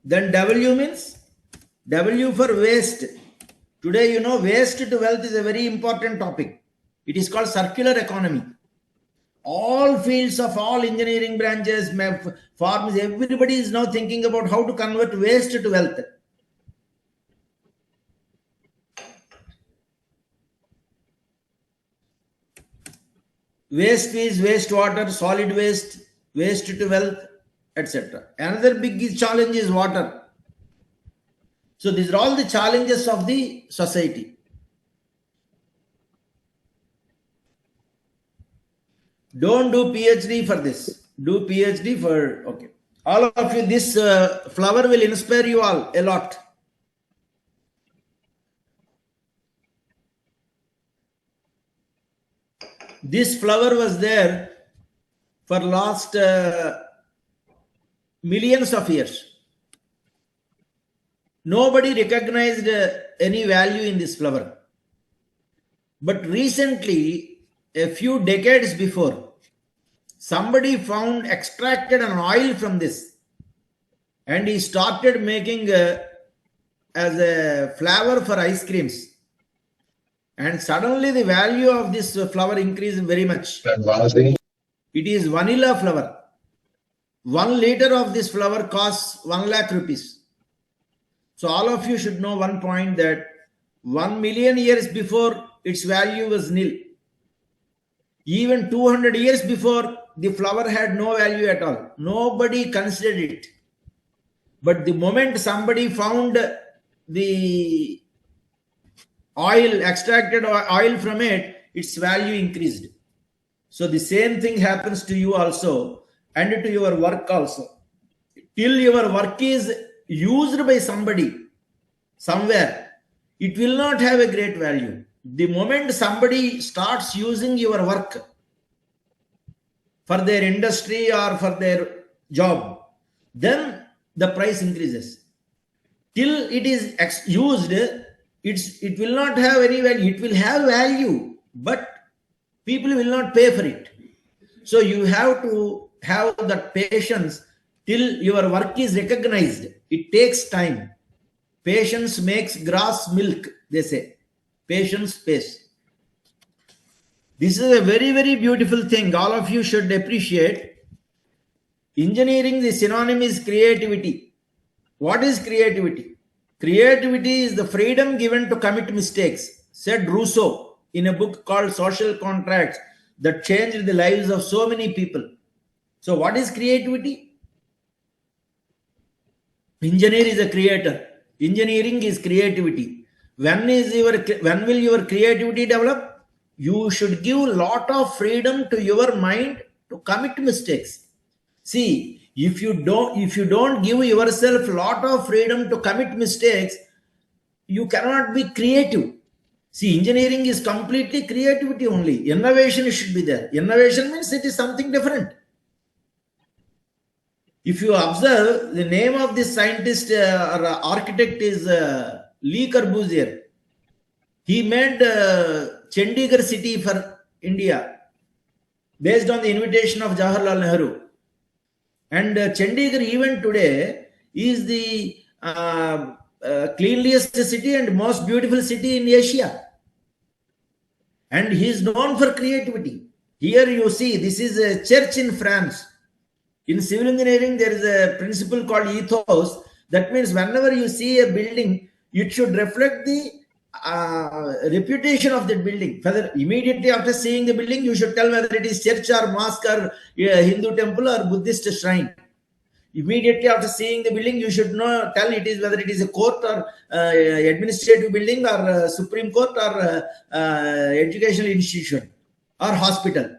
Then W means W for waste. Today, you know, waste to wealth is a very important topic. It is called circular economy. All fields of all engineering branches, farms, everybody is now thinking about how to convert waste to wealth. Waste is wastewater, solid waste, waste to wealth, etc. Another big challenge is water. So these are all the challenges of the society. Don't do PhD for this. Do PhD for, okay. All of you, this flower will inspire you all a lot. This flower was there for last millions of years. Nobody recognized any value in this flower. But recently, a few decades before, somebody extracted an oil from this, and he started making as a flavor for ice creams. And suddenly the value of this flower increased very much. It is vanilla flower. 1 liter of this flower costs 1 lakh rupees. So all of you should know one point, that 1 million years before, its value was nil. Even 200 years before, the flower had no value at all. Nobody considered it. But the moment somebody found the oil, extracted oil from it, its value increased. So the same thing happens to you also, and to your work also. Till your work is used by somebody somewhere, it will not have a great value. The moment somebody starts using your work for their industry or for their job, then the price increases. Till it is used, it will not have any value. It will have value, but people will not pay for it. So you have to have that patience till your work is recognized. It takes time. Patience makes grass milk, they say. Patience pays. This is a very, very beautiful thing. All of you should appreciate. Engineering, the synonym is creativity. What is creativity? Creativity is the freedom given to commit mistakes, said Rousseau in a book called Social Contracts that changed the lives of so many people. So what is creativity? Engineer is a creator. Engineering is creativity. When will your creativity develop? You should give lot of freedom to your mind to commit mistakes. See, if you don't give yourself lot of freedom to commit mistakes, you cannot be creative. See, engineering is completely creativity only. Innovation should be there. Innovation means it is something different. If you observe, the name of this scientist or architect is Le Corbusier. He made Chandigarh city for India based on the invitation of Jawaharlal Nehru. And Chandigarh even today is the cleanliest city and most beautiful city in Asia. And he is known for creativity. Here you see, this is a church in France. In civil engineering, there is a principle called ethos. That means whenever you see a building, it should reflect the reputation of that building. Whether immediately after seeing the building, you should tell whether it is church or mosque or Hindu temple or Buddhist shrine. Immediately after seeing the building, you should tell it is whether it is a court or administrative building or Supreme Court or educational institution or hospital.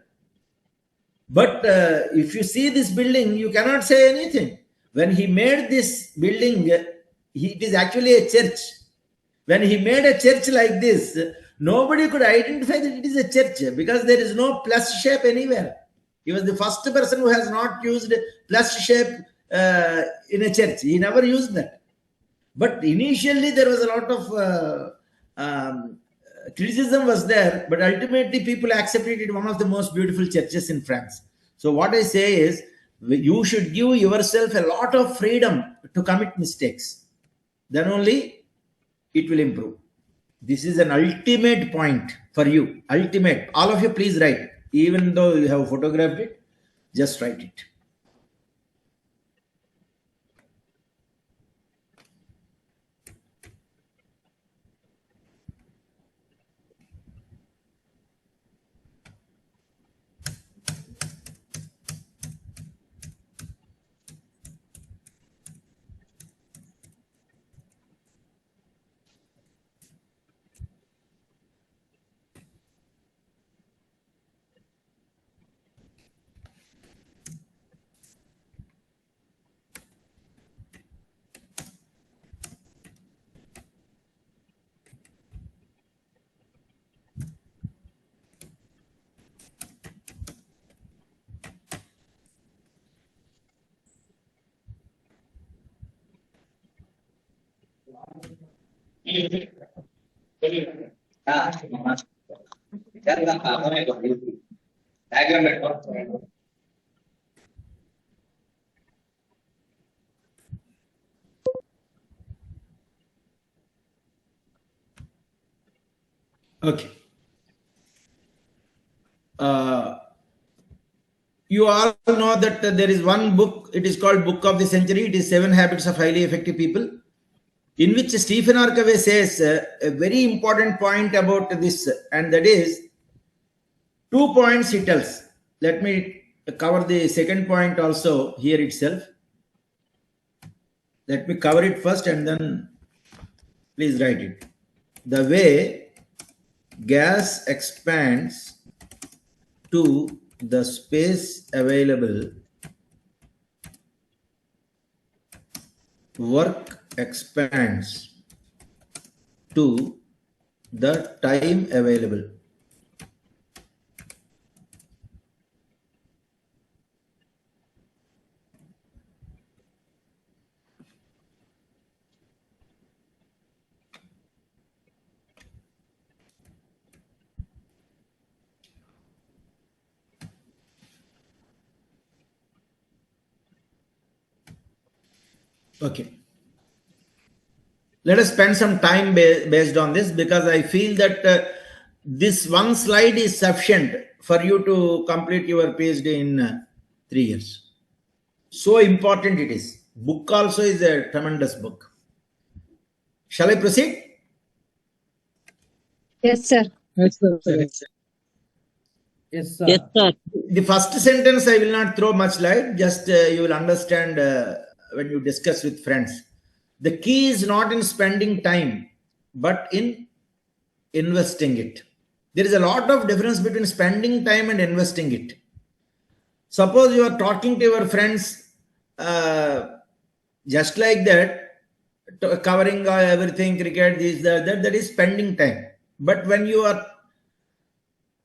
But if you see this building, you cannot say anything. When he made this building, it is actually a church. When he made a church like this, nobody could identify that it is a church because there is no plus shape anywhere. He was the first person who has not used plus shape in a church. He never used that. But initially there was a lot of criticism was there, but ultimately people accepted it one of the most beautiful churches in France. So what I say is, you should give yourself a lot of freedom to commit mistakes. Then only it will improve. This is an ultimate point for you. Ultimate. All of you please write. Even though you have photographed it, just write it. Okay. You all know that there is one book, it is called Book of the Century. It is 7 Habits of Highly Effective People, in which Stephen R. Covey says a very important point about this, and that is 2 points he tells. Let me cover the second point also here itself. Let me cover it first and then please write it. The way gas expands to the space available, work expands to the time available. Okay. Let us spend some time based on this, because I feel that this one slide is sufficient for you to complete your PhD in 3 years. So important it is. Book also is a tremendous book. Shall I proceed? Yes, sir. Yes, sir. Yes, sir. Yes, sir. The first sentence I will not throw much light, just you will understand when you discuss with friends. The key is not in spending time, but in investing it. There is a lot of difference between spending time and investing it. Suppose you are talking to your friends just like that, covering everything, cricket, this, that is spending time. But when you are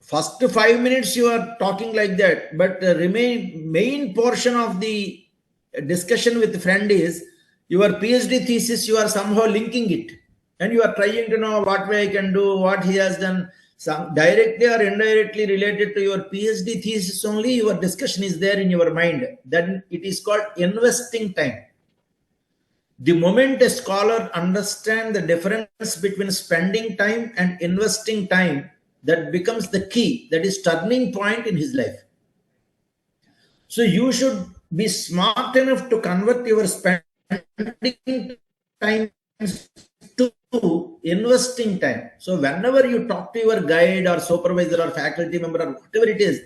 first 5 minutes you are talking like that, but the main portion of the discussion with the friend is your PhD thesis. You are somehow linking it, and you are trying to know what way I can do, what he has done. Some directly or indirectly related to your PhD thesis only, your discussion is there in your mind. Then it is called investing time. The moment a scholar understands the difference between spending time and investing time, that becomes the key, that is turning point in his life. So you should be smart enough to convert your spending time to investing time. So whenever you talk to your guide or supervisor or faculty member or whatever it is,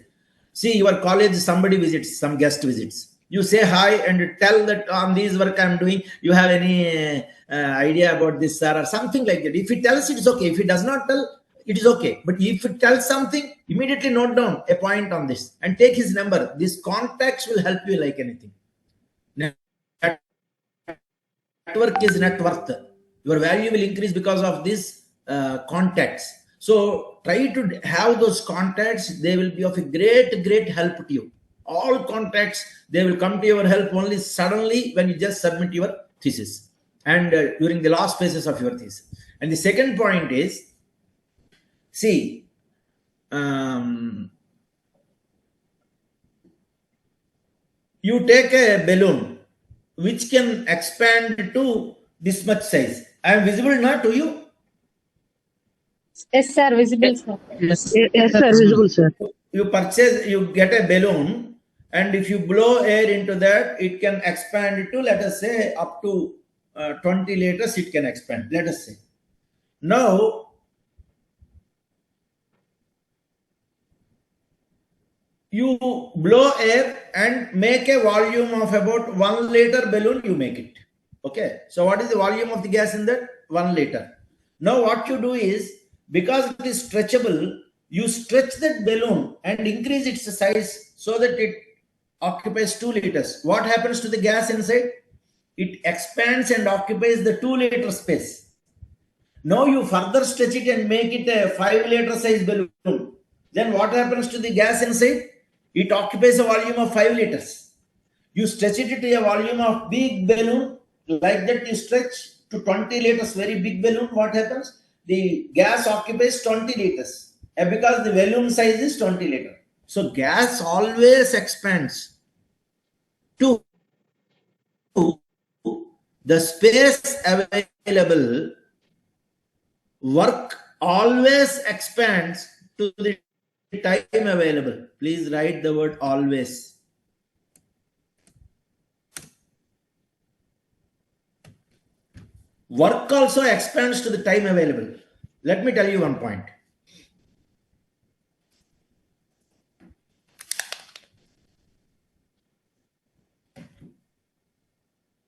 see your college, somebody visits, some guest visits. You say hi and tell that on this work I'm doing. You have any idea about this, sir, or something like that. If he tells, it's okay. If he does not tell, it is okay. But if it tells something, immediately note down a point on this and take his number. This contacts will help you like anything. Network is net worth. Your value will increase because of this contacts. So try to have those contacts. They will be of a great help to you. All contacts, they will come to your help only suddenly when you just submit your thesis and during the last phases of your thesis. And the second point is, see, you take a balloon which can expand to this much size. I am visible now to you? Yes, sir. Visible, sir. Yes, sir, visible, sir. You get a balloon, and if you blow air into that, it can expand to, let us say, up to 20 liters, it can expand, let us say. Now, you blow air and make a volume of about 1 liter balloon, you make it. Okay. So what is the volume of the gas in that? 1 liter. Now what you do is, because it is stretchable, you stretch that balloon and increase its size so that it occupies 2 liters. What happens to the gas inside? It expands and occupies the 2 liter space. Now you further stretch it and make it a 5 liter size balloon. Then what happens to the gas inside? It occupies a volume of 5 liters. You stretch it to a volume of big balloon, like that you stretch to 20 liters, very big balloon. What happens? The gas occupies 20 liters because the volume size is 20 liters. So gas always expands to the space available. Work always expands to the time available. Please write the word always. Work also expands to the time available. Let me tell you one point.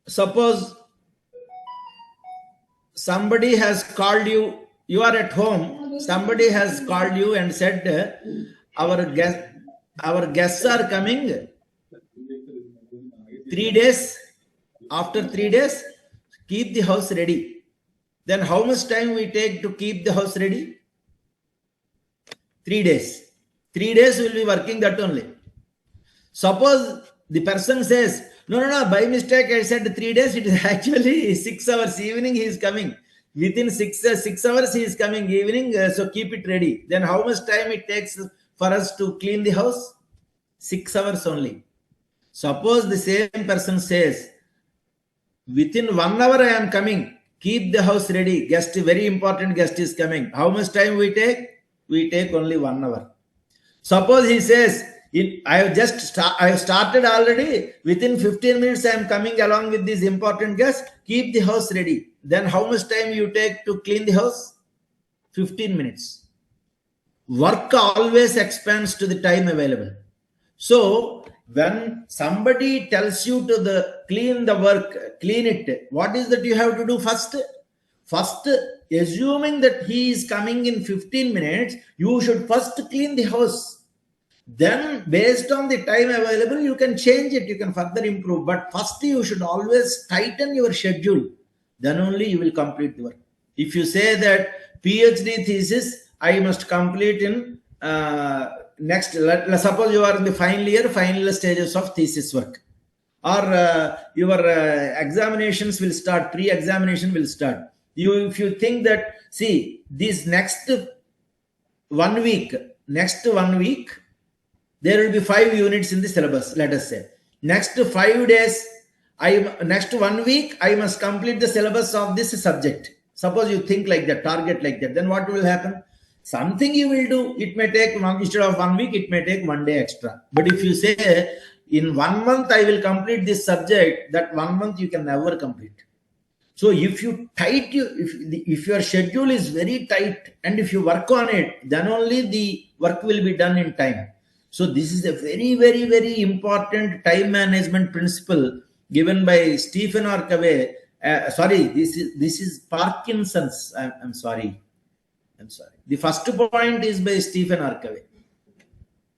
Suppose somebody has called you, you are at home, somebody has called you and said, our guests are coming 3 days. After 3 days, keep the house ready. Then how much time we take to keep the house ready? 3 days. 3 days will be working that only. Suppose the person says, no, by mistake I said 3 days, it is actually 6 hours. Evening he is coming. Within 6 hours he is coming evening, so keep it ready. Then how much time it takes for us to clean the house? 6 hours only. Suppose the same person says, within 1 hour I am coming, keep the house ready. Guest, very important guest is coming. How much time we take? We take only 1 hour. Suppose he says, I have started already. Within 15 minutes I am coming along with this important guest. Keep the house ready. Then how much time you take to clean the house? 15 minutes. Work always expands to the time available. So when somebody tells you to clean the work, clean it, what is that you have to do first? first, assuming that he is coming in 15 minutes, you should first clean the house. Then, based on the time available, you can change it, you can further improve. But first, you should always tighten your schedule. Then only you will complete the work. If you say that PhD thesis, I must complete in next, let's suppose you are in the final stages of thesis work, or your examinations will start, pre-examination will start. If you think that, see, this next 1 week, there will be 5 units in the syllabus, let us say. Next 5 days, next 1 week, I must complete the syllabus of this subject. Suppose you think like that, target like that, then what will happen? Something you will do, it may take instead of 1 week, it may take 1 day extra. But if you say, in 1 month, I will complete this subject, that 1 month you can never complete. So if you if your schedule is very tight and if you work on it, then only the work will be done in time. So this is a very, very, very important time management principle given by Stephen R. Covey. This is Parkinson's. I'm sorry. The first point is by Stephen R. Covey.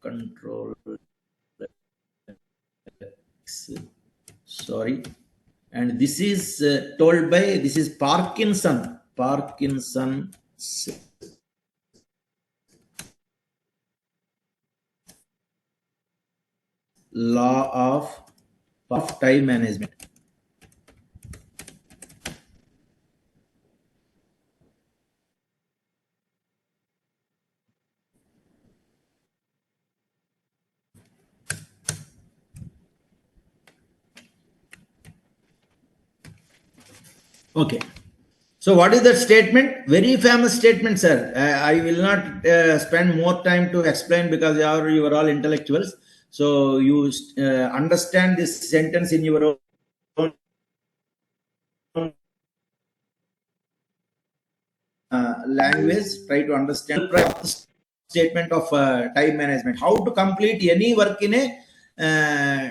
Control. Sorry. And this is told by, this is Parkinson's law of time management. Okay. So what is that statement? Very famous statement, sir. I will not spend more time to explain because you are all intellectuals. So you understand this sentence in your own language. Try to understand the statement of time management. How to complete any work in a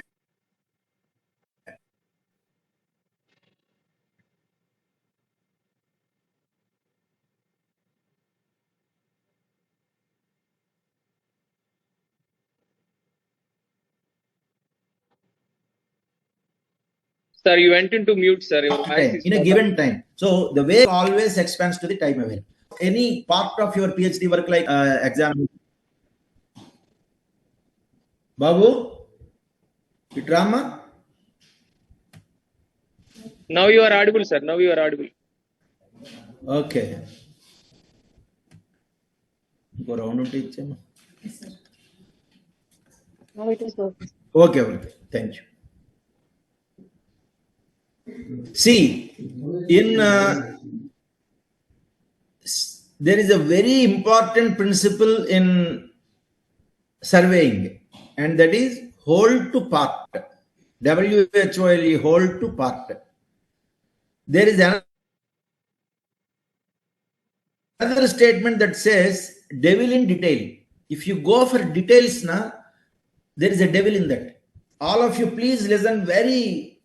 Sir, you went into mute, sir. Your mic is in a not given on. time. So the way always expands to the time available. Any part of your PhD work like exam. Babu, Vikrama. Now you are audible, sir. Now you are audible. Okay. Go round teach. Yes, sir. Now it is okay. Okay. Thank you. See, in there is a very important principle in surveying, and that is whole to part. WHOLE, whole to part. There is another statement that says devil in detail. If you go for details, there is a devil in that. All of you, please listen.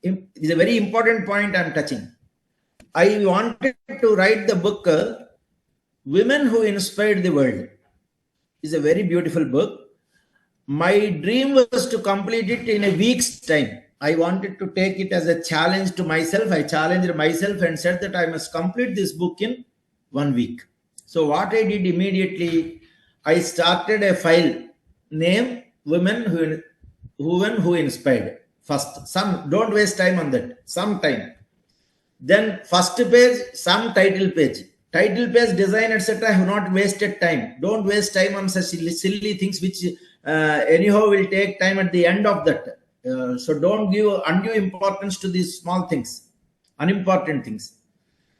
It's a very important point I'm touching. I wanted to write the book Women Who Inspired the World. It's a very beautiful book. My dream was to complete it in a week's time. I wanted to take it as a challenge to myself. I challenged myself and said that I must complete this book in 1 week. So what I did immediately, I started a file named Women Who Inspired. First, don't waste time on that. Some time. Then first page, some title page, design, etc. I have not wasted time. Don't waste time on such silly things which anyhow will take time at the end of that. So don't give undue importance to these small things, unimportant things.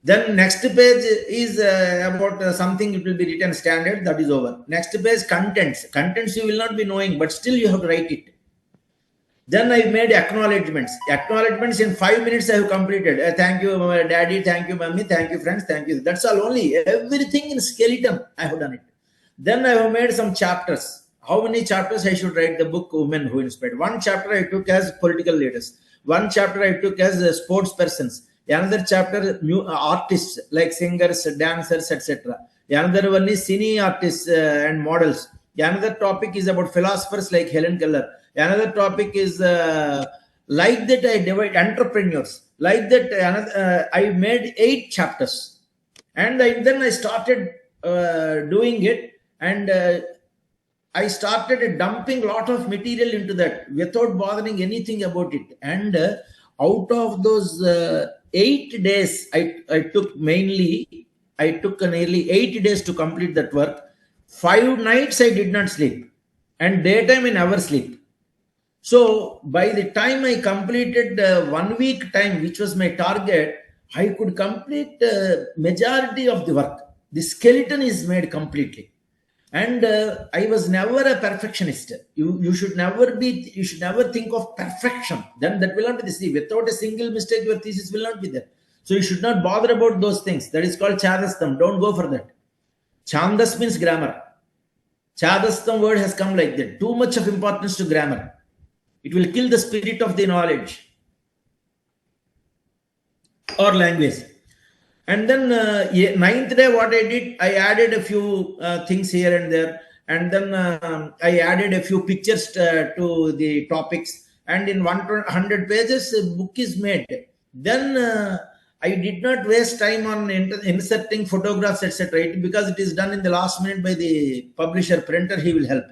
Then next page is about something, it will be written standard, that is over. Next page, contents you will not be knowing, but still you have to write it. Then I made acknowledgements in 5 minutes I have completed. Thank you daddy, thank you mommy, thank you friends, thank you. That's all, only everything in skeleton I have done it. Then I have made some chapters. How many chapters I should write the book Women Who Inspired? One chapter I took as political leaders. One chapter I took as sports persons. Another chapter, artists like singers, dancers, etc. Another one is cine artists and models. Another topic is about philosophers like Helen Keller. Another topic is like that I divide entrepreneurs. Like that, I made 8 chapters, and then I started doing it, and I started dumping a lot of material into that without bothering anything about it. And out of those 8 days, I took nearly 8 days to complete that work. 5 nights I did not sleep, and daytime I never sleep. So by the time I completed 1 week time, which was my target, I could complete majority of the work. The skeleton is made completely. And I was never a perfectionist. You should never think of perfection. Then that will not be the see. Without a single mistake, your thesis will not be there. So you should not bother about those things. That is called chadastam. Don't go for that. Chandas means grammar. Chadastam word has come like that. Too much of importance to grammar. It will kill the spirit of the knowledge or language. And then 9th day, what I did, I added a few things here and there, and then I added a few pictures to the topics. And in 100 pages, a book is made. Then I did not waste time on inserting photographs, etc. Because it is done in the last minute by the publisher, printer. He will help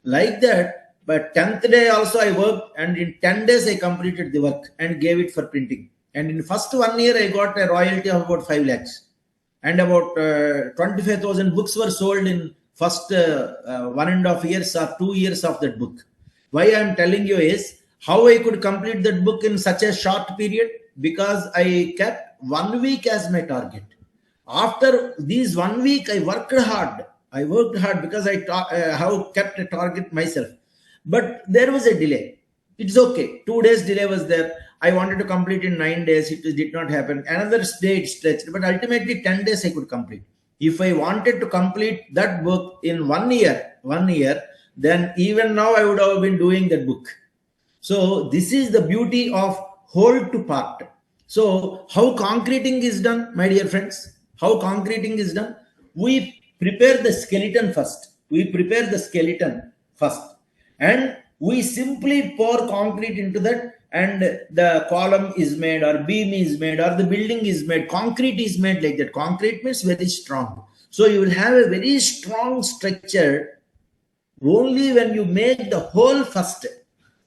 like that. But 10th day also I worked, and in 10 days I completed the work and gave it for printing. And in first 1 year, I got a royalty of about 5 lakhs. And about 25,000 books were sold in first 1.5 years or 2 years of that book. Why I am telling you is how I could complete that book in such a short period, because I kept 1 week as my target. After these 1 week, I worked hard. Because I have kept a target myself. But there was a delay. It's okay. 2 days delay was there. I wanted to complete in 9 days. It did not happen. Another day it stretched, but ultimately 10 days I could complete. If I wanted to complete that book in 1 year, then even now I would have been doing that book. So this is the beauty of whole to part. So how concreting is done, my dear friends? How concreting is done? We prepare the skeleton first. And we simply pour concrete into that, and the column is made, or beam is made, or the building is made. Concrete is made like that. Concrete means very strong. So you will have a very strong structure only when you make the whole first.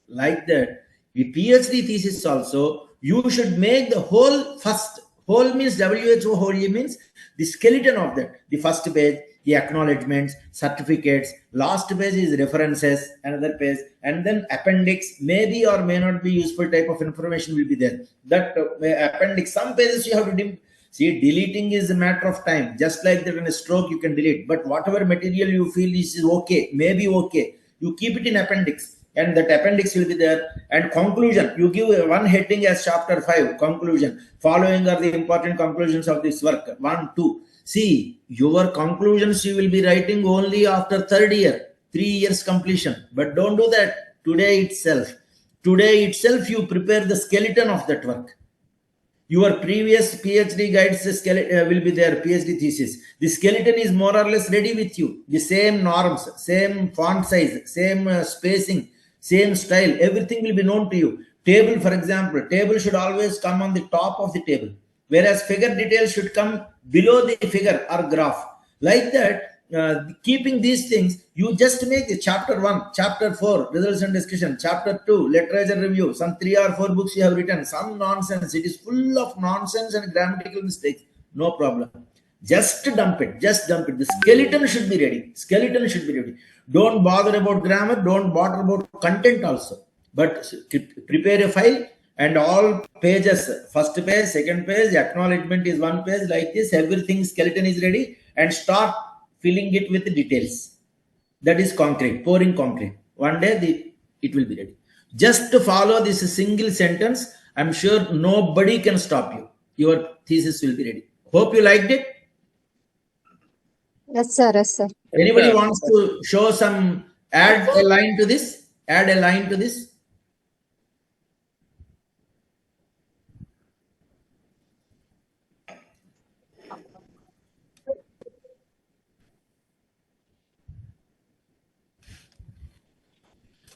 Like that, the PhD thesis also, you should make the whole first. Whole means WHO whole means the skeleton of that. The first page, the acknowledgements, certificates. Last page is references, another page, and then appendix. Maybe or may not be useful type of information will be there. That appendix, some pages you have to delete. See, deleting is a matter of time. Just like that in a stroke, you can delete. But whatever material you feel is okay, maybe okay, you keep it in appendix. And that appendix will be there. And conclusion, you give one heading as chapter 5, conclusion. Following are the important conclusions of this work. 1, 2. See, your conclusions you will be writing only after 3rd year, 3 years completion. But don't do that today itself. Today itself, you prepare the skeleton of that work. Your previous PhD guides will be there, PhD thesis. The skeleton is more or less ready with you. The same norms, same font size, same spacing, same style, everything will be known to you. Table, for example, table should always come on the top of the table, whereas figure details should come below the figure or graph. Like that, keeping these things, you just make the chapter 1, chapter 4, results and discussion, chapter 2, literature review, some 3 or 4 books you have written, some nonsense. It is full of nonsense and grammatical mistakes. No problem. Just dump it. The skeleton should be ready. Don't bother about grammar. Don't bother about content also. But prepare a file and all pages, first page, second page, acknowledgement is 1 page, like this. Everything skeleton is ready, and start filling it with the details. That is concrete, pouring concrete. One day it will be ready. Just to follow this single sentence, I'm sure nobody can stop you. Your thesis will be ready. Hope you liked it. Yes, sir. Anybody wants to show some, add a line to this?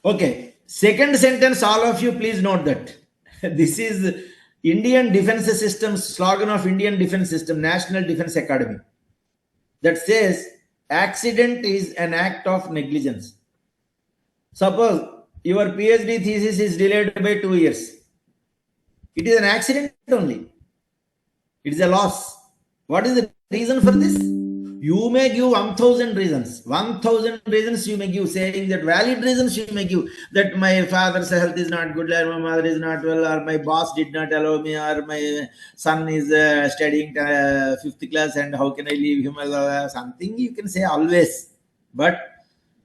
Okay. Second sentence, all of you please note that. This is Indian Defense System, slogan of Indian Defense System, National Defense Academy, that says accident is an act of negligence. Suppose your PhD thesis is delayed by 2 years. It is an accident only. It is a loss. What is the reason for this? You may give 1,000 reasons. 1,000 reasons you may give, saying that valid reasons you may give, that my father's health is not good, or my mother is not well, or my boss did not allow me, or my son is studying 5th class and how can I leave him? Something you can say always. But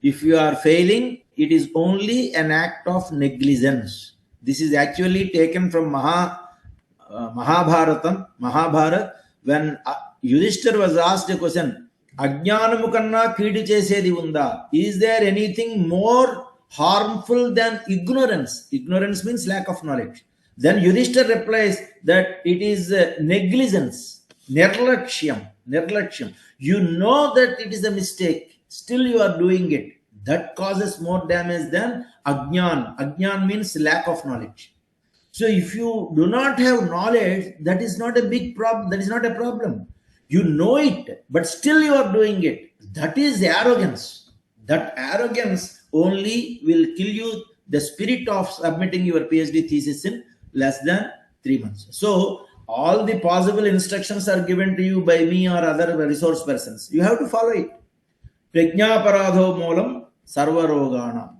if you are failing, it is only an act of negligence. This is actually taken from Mahabharata, when Yudhishthir was asked a question, Ajnanamu kanna keedu chesedi unda. Is there anything more harmful than ignorance? Ignorance means lack of knowledge. Then Yudhishthir replies that it is negligence, nirlakshyam. You know that it is a mistake, still you are doing it. That causes more damage than ajnan. Ajnan means lack of knowledge. So if you do not have knowledge, that is not a big problem. That is not a problem. You know it, but still you are doing it. That is arrogance. That arrogance only will kill you the spirit of submitting your PhD thesis in less than 3 months. So all the possible instructions are given to you by me or other resource persons. You have to follow it. Prajnaparadho moolam sarvaroganam.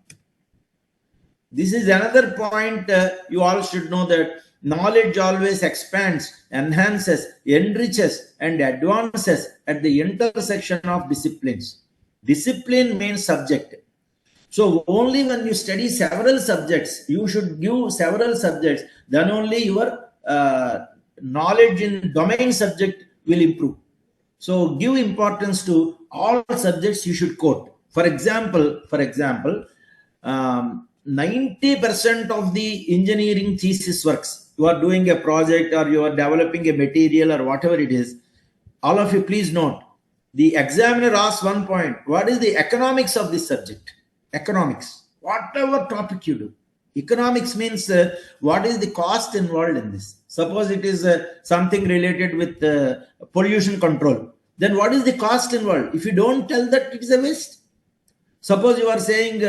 This is another point you all should know, that knowledge always expands, enhances, enriches, and advances at the intersection of disciplines. Discipline means subject. So only when you study several subjects, you should give several subjects, then only your knowledge in domain subject will improve. So give importance to all subjects you should quote. For example, 90% of the engineering thesis works, you are doing a project or you are developing a material or whatever it is, all of you please note, the examiner asks one point, what is the economics of this subject? Economics, whatever topic you do. Economics means what is the cost involved in this? Suppose it is something related with pollution control. Then what is the cost involved? If you don't tell that, it is a waste. Suppose you are saying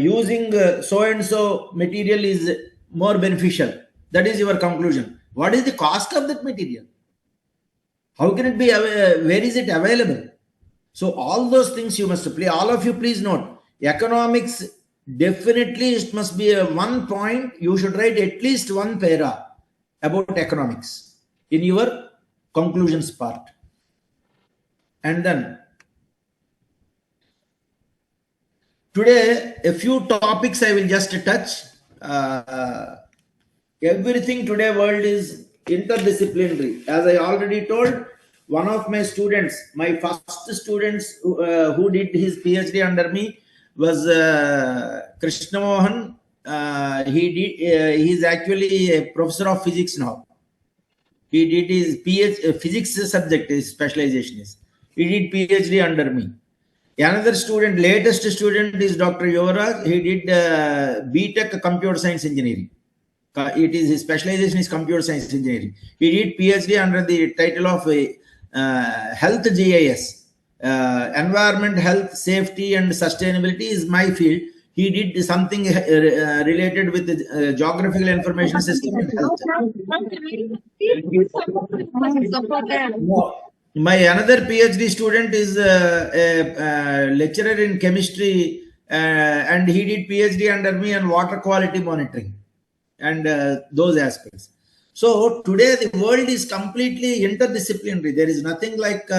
using so and so material is more beneficial. That is your conclusion. What is the cost of that material? How can it be? Where is it available? So all those things you must play. All of you please note. Economics, definitely it must be a one point. You should write at least one para about economics in your conclusions part. And then today, a few topics I will just touch. Everything today world is interdisciplinary. As I already told, one of my students, my first students who did his PhD under me was Krishna Mohan. He's actually a professor of physics now. He did his PhD, physics subject, his specialization is. He did PhD under me. Another student, latest student is Dr. Yuvraj. He did BTech Computer Science Engineering. It is his specialization is Computer Science Engineering. He did PhD under the title of Health GIS. Environment, Health, Safety and Sustainability is my field. He did something related with the geographical information system and health. My another PhD student is a lecturer in chemistry and he did PhD under me on water quality monitoring and those aspects. So today the world is completely interdisciplinary. There is nothing like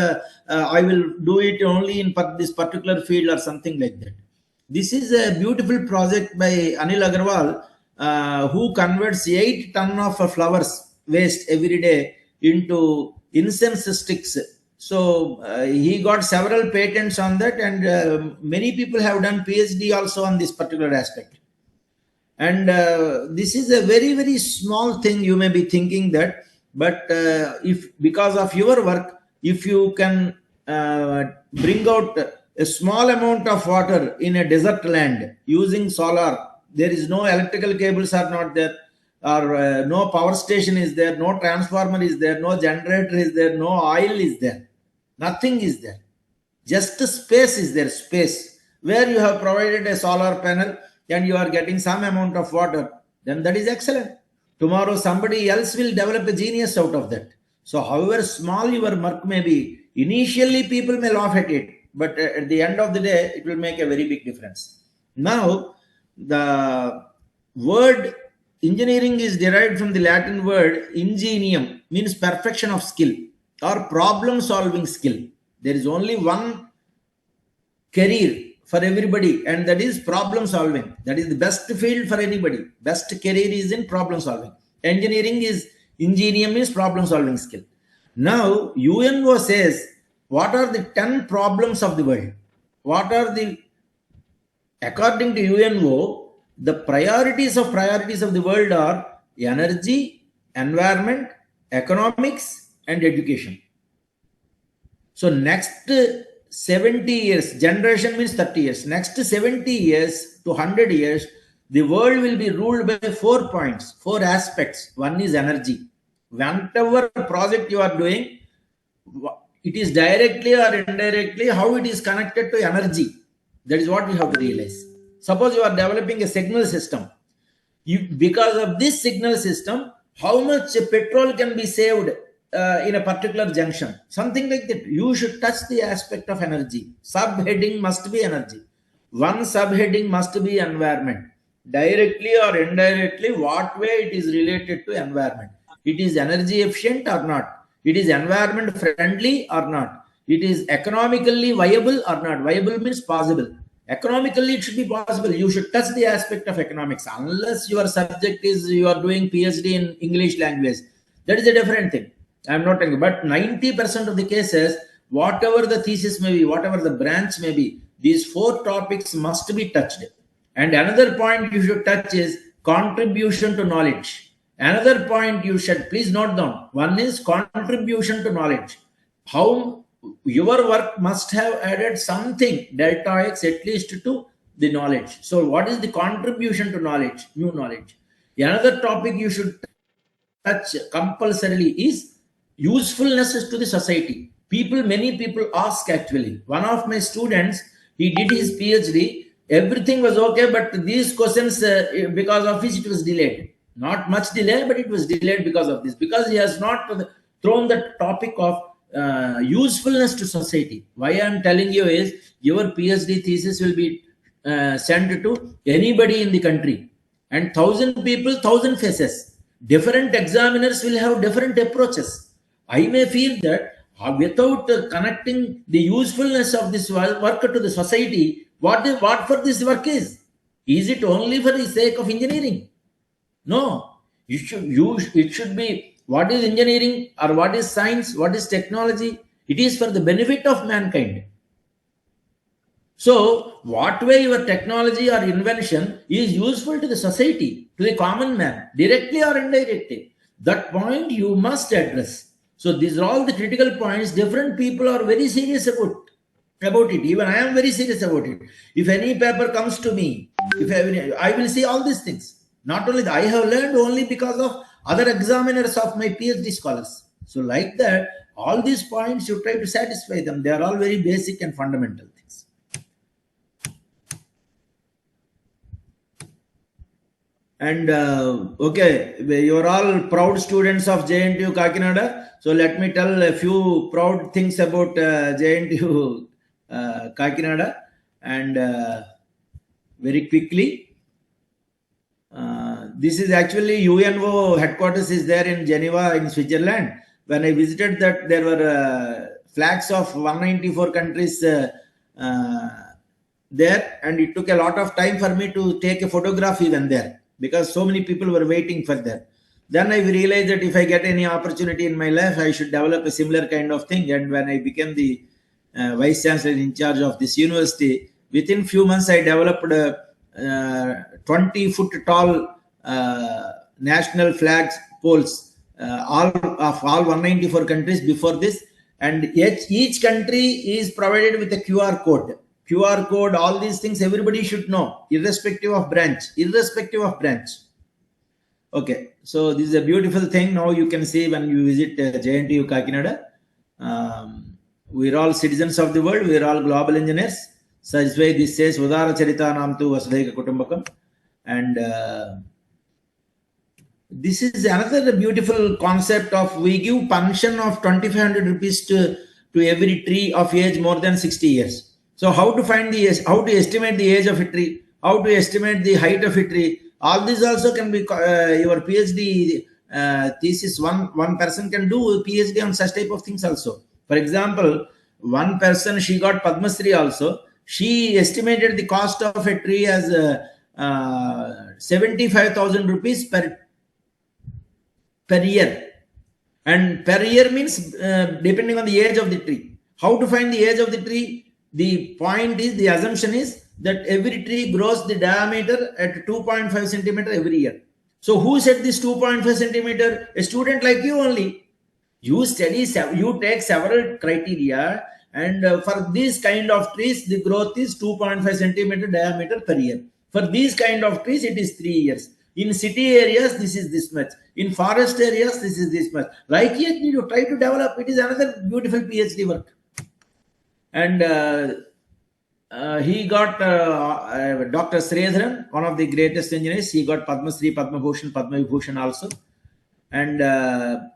I will do it only in this particular field or something like that. This is a beautiful project by Anil Agarwal who converts 8 tons of flowers waste every day into incense sticks. So he got several patents on that, and many people have done PhD also on this particular aspect. And this is a very, very small thing, you may be thinking that, but if because of your work, if you can bring out a small amount of water in a desert land using solar. There is no electrical cables are not there, or no power station is there, no transformer is there, no generator is there, no oil is there, nothing is there. Just space is there, space where you have provided a solar panel and you are getting some amount of water, then that is excellent. Tomorrow somebody else will develop a genius out of that. So however small your work may be, initially people may laugh at it, but at the end of the day, it will make a very big difference. Now, the word engineering is derived from the Latin word ingenium, means perfection of skill or problem solving skill. There is only one career for everybody, and that is problem solving. That is the best field for anybody. Best career is in problem solving. Engineering is ingenium, is problem solving skill. Now UNO says, what are the 10 problems of the world? What are the, according to UNO, the priorities of the world are energy, environment, economics, and education. So next 70 years, generation means 30 years, next 70 years to 100 years, the world will be ruled by 4 points, 4 aspects. One is energy. Whatever project you are doing, it is directly or indirectly how it is connected to energy. That is what we have to realize. Suppose you are developing a signal system. Because of this signal system, how much petrol can be saved in a particular junction, something like that. You should touch the aspect of energy. Subheading must be energy. One subheading must be environment. Directly or indirectly, what way it is related to environment. It is energy efficient or not. It is environment friendly or not. It is economically viable or not. Viable means possible. Economically, it should be possible. You should touch the aspect of economics. Unless your subject is you are doing PhD in English language, that is a different thing. I am not telling you, but 90% of the cases, whatever the thesis may be, whatever the branch may be, these 4 topics must be touched. And another point you should touch is contribution to knowledge. Another point you should please note down. One is contribution to knowledge. How your work must have added something, delta X at least, to the knowledge. So what is the contribution to knowledge, new knowledge? Another topic you should touch compulsorily is usefulness to the society. Many people ask actually. One of my students, he did his PhD, everything was okay, but these questions, because of which it was delayed. Not much delay, but it was delayed because of this. Because he has not thrown the topic of usefulness to society. Why I am telling you is, your PhD thesis will be sent to anybody in the country. And 1,000 people, 1,000 faces. Different examiners will have different approaches. I may feel that without connecting the usefulness of this work to the society, what for this work is? Is it only for the sake of engineering? No. It should be, what is engineering or what is science, what is technology? It is for the benefit of mankind. So, what way your technology or invention is useful to the society, to the common man, directly or indirectly, that point you must address. So these are all the critical points. Different people are very serious about it. Even I am very serious about it. If any paper comes to me, I will see all these things. Not only that, I have learned only because of other examiners of my PhD scholars. So like that, all these points you try to satisfy them. They are all very basic and fundamental things. And okay, you are all proud students of JNTU Kakinada. So let me tell a few proud things about JNTU Kakinada, and very quickly. This is actually UNO headquarters is there in Geneva in Switzerland. When I visited that, there were flags of 194 countries there, and it took a lot of time for me to take a photograph even there, because so many people were waiting for that. Then I realized that if I get any opportunity in my life, I should develop a similar kind of thing. And when I became the vice chancellor in charge of this university, within few months I developed a 20-foot tall national flags poles, all 194 countries before this, and each country is provided with a QR code. QR code, all these things everybody should know, irrespective of branch. Irrespective of branch. Okay, so this is a beautiful thing. Now you can see when you visit JNTU Kakinada, we're all citizens of the world. We're all global engineers. So that's why this says Udara Charita Namtu Vasudhaiva Kutumbakam. And this is another beautiful concept of we give pension of 2,500 rupees to every tree of age more than 60 years. So how to find the age, how to estimate the age of a tree, how to estimate the height of a tree, all this also can be your PhD thesis. One person can do a PhD on such type of things also. For example, one person, she got Padma Shri also. She estimated the cost of a tree as 75,000 rupees per year. And per year means depending on the age of the tree. How to find the age of the tree? The point is, the assumption is that every tree grows the diameter at 2.5 centimeter every year. So who said this 2.5 centimeter? A student like you only. You study, you take several criteria, and for these kind of trees, the growth is 2.5 centimeter diameter per year. For these kind of trees, it is 3 years. In city areas, this is this much. In forest areas, this is this much. Like it, you try to develop. It is another beautiful PhD work. And he got Dr. Sridharan, one of the greatest engineers. He got Padma Shri, Padma Bhushan, Padma Vibhushan also. And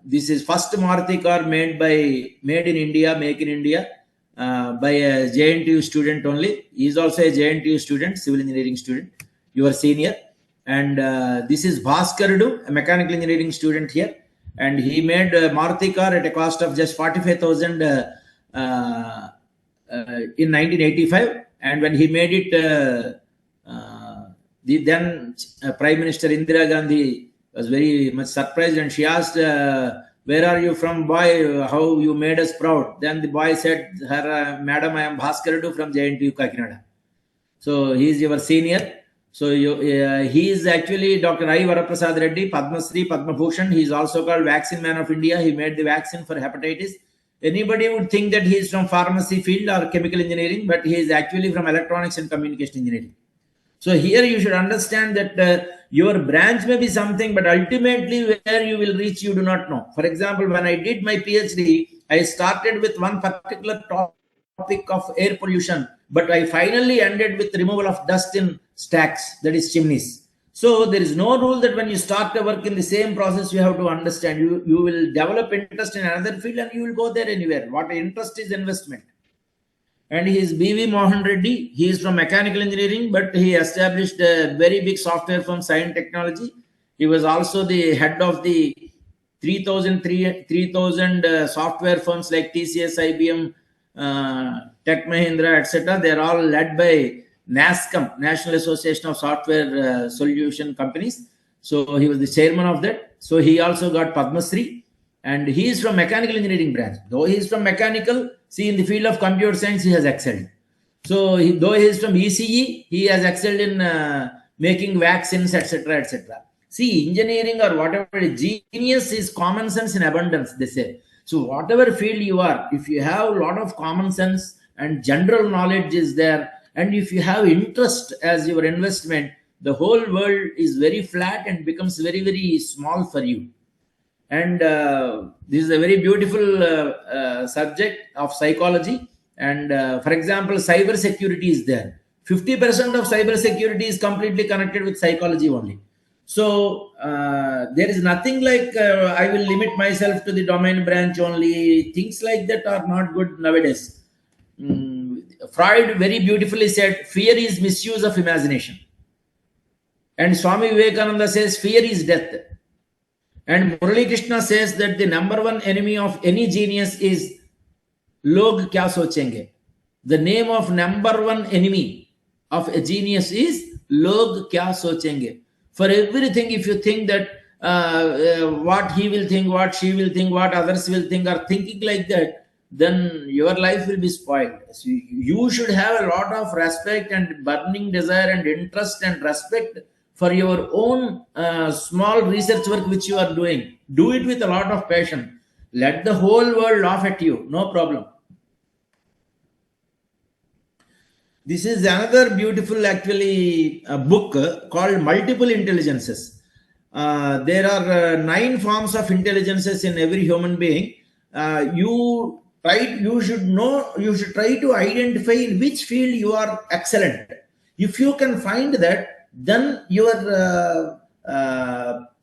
this is first Maruti car made in India, make in India, by a JNTU student only. He is also a JNTU student, civil engineering student, your senior. And this is Bhaskarudu, a mechanical engineering student here. And he made Maruti car at a cost of just 45,000 in 1985. And when he made it, the then Prime Minister Indira Gandhi was very much surprised, and she asked, where are you from, boy? How you made us proud. Then the boy said, Madam, I am Bhaskarudu from JNTU Kakinada. So he is your senior. So he is actually Dr. I. Varaprasad Reddy, Padma Shri, Padma Bhushan. He is also called Vaccine Man of India. He made the vaccine for hepatitis. Anybody would think that he is from pharmacy field or chemical engineering, but he is actually from electronics and communication engineering. So here you should understand that your branch may be something, but ultimately where you will reach, you do not know. For example, when I did my PhD, I started with one particular topic of air pollution, but I finally ended with removal of dust in stacks, that is chimneys. So there is no rule that when you start a work in the same process, you have to understand. You will develop interest in another field and you will go there anywhere. What interest is investment. And he is B.V. Mohan Reddy. He is from mechanical engineering, but he established a very big software firm, Science Technology. He was also the head of the 3,000 software firms like TCS, IBM, Tech Mahindra, etc. They are all led by NASCOM, National Association of Software Solution Companies. So he was the chairman of that. So he also got Padma Shri, and he is from mechanical engineering branch. Though he is from mechanical, see, in the field of computer science, he has excelled. So though he is from ECE, he has excelled in making vaccines, etc., etc. See, engineering or whatever, genius is common sense in abundance, they say. So whatever field you are, if you have a lot of common sense and general knowledge is there, and if you have interest as your investment, the whole world is very flat and becomes very, very small for you. And this is a very beautiful subject of psychology. And for example, cyber security is there. 50% of cyber security is completely connected with psychology only. So there is nothing like I will limit myself to the domain branch only. Things like that are not good nowadays. Freud very beautifully said, fear is misuse of imagination. And Swami Vivekananda says, fear is death. And Murali Krishna says that the number one enemy of any genius is log kya sochenge. The name of number one enemy of a genius is log kya sochenge. For everything, if you think that what he will think, what she will think, what others will think, or thinking like that, then your life will be spoiled. So you should have a lot of respect and burning desire and interest and respect for your own small research work which you are doing. Do it with a lot of passion. Let the whole world laugh at you, no problem. This is another beautiful, actually, book called Multiple Intelligences. There are 9 forms of intelligences in every human being. You should try to identify in which field you are excellent. If you can find that, then your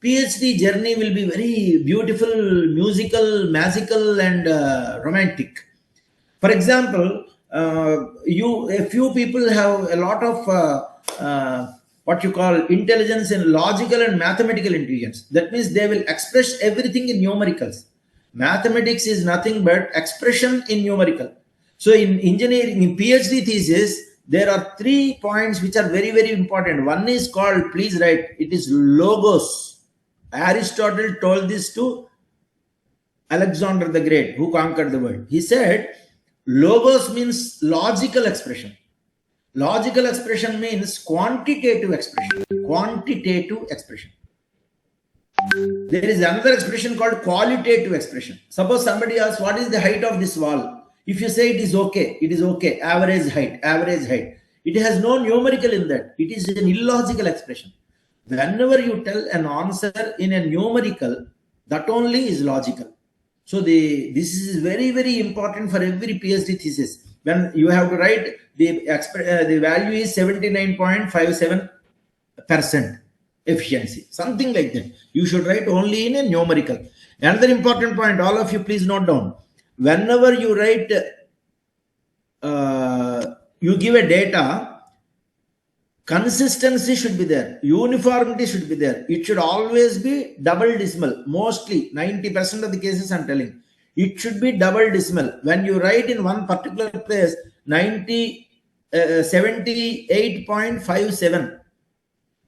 PhD journey will be very beautiful, musical, magical, and romantic. For example, a few people have a lot of what you call intelligence in logical and mathematical intelligence. That means they will express everything in numericals. Mathematics is nothing but expression in numerical. So in engineering, in PhD thesis, there are 3 points which are very, very important. One is called, please write, it is logos. Aristotle told this to Alexander the Great, who conquered the world. He said, logos means logical expression. Logical expression means quantitative expression. Quantitative expression. There is another expression called qualitative expression. Suppose somebody asks, what is the height of this wall? If you say it is okay, average height. It has no numerical in that. It is an illogical expression. Whenever you tell an answer in a numerical, that only is logical. So this is very, very important for every PhD thesis. When you have to write the value is 79.57% efficiency, something like that. You should write only in a numerical. Another important point, all of you please note down. Whenever you write, you give a data, consistency should be there, uniformity should be there. It should always be double decimal. Mostly 90% of the cases I'm telling, it should be double decimal. When you write in one particular place 78.57,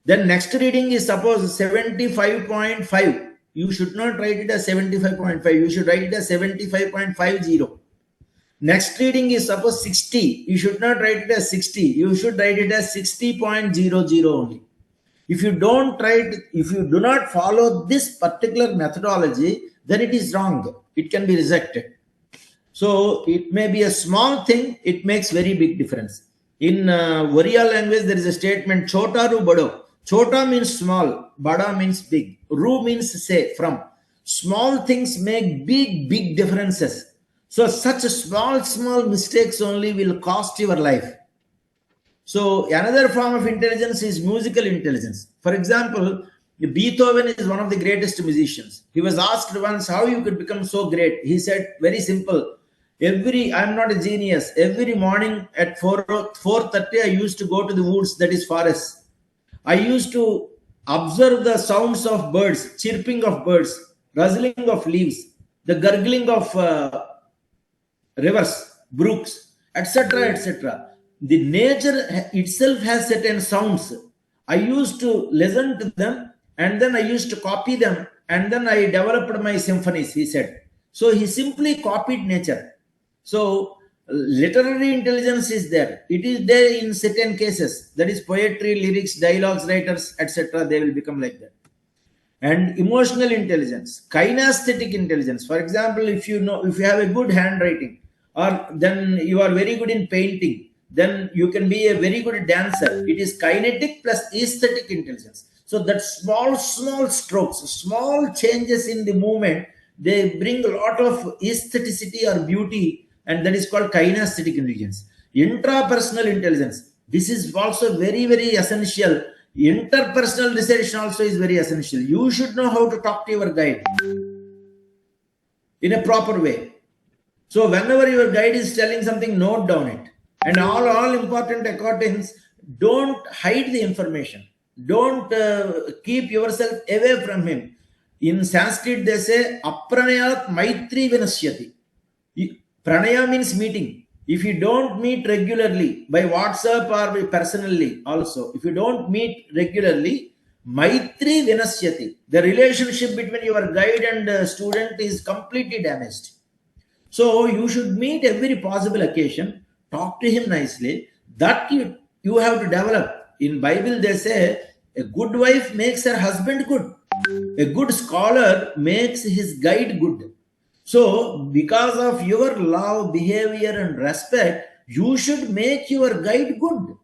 then next reading is suppose 75.5. You should not write it as 75.5. You should write it as 75.50. Next reading is suppose 60. You should not write it as 60. You should write it as 60.00 only. If you don't write, if you do not follow this particular methodology, then it is wrong. It can be rejected. So it may be a small thing. It makes very big difference. In Oriya language, there is a statement, Chota ru bado. Chota means small, bada means big. Ru means say, from. Small things make big, big differences. So such small mistakes only will cost your life. So another form of intelligence is musical intelligence. For example, Beethoven is one of the greatest musicians. He was asked once how you could become so great. He said, very simple. I'm not a genius. Every morning at 4:30, I used to go to the woods, that is forest. I used to observe the sounds of birds, chirping of birds, rustling of leaves, the gurgling of rivers, brooks, etc., etc. The nature itself has certain sounds. I used to listen to them and then I used to copy them and then I developed my symphonies, he said. So he simply copied nature. So literary intelligence is there. It is there in certain cases. That is poetry, lyrics, dialogues, writers, etc. They will become like that. And emotional intelligence, kinesthetic intelligence. For example, if you have a good handwriting, or then you are very good in painting, then you can be a very good dancer. It is kinetic plus aesthetic intelligence. So that small strokes, small changes in the movement, they bring a lot of aestheticity or beauty, and that is called kinesthetic intelligence. Intrapersonal intelligence, this is also very, very essential. Interpersonal research also is very essential. You should know how to talk to your guide in a proper way. So whenever your guide is telling something, note down it. And all important accordings, don't hide the information. Don't keep yourself away from him. In Sanskrit, they say, apranayat maitri vinashyati. Pranaya means meeting. If you don't meet regularly by WhatsApp or personally also, if you don't meet regularly, maitri vinashyati. The relationship between your guide and student is completely damaged. So you should meet every possible occasion, talk to him nicely. That you have to develop. In Bible, they say, a good wife makes her husband good. A good scholar makes his guide good. So because of your love, behavior and respect, You should make your guide good.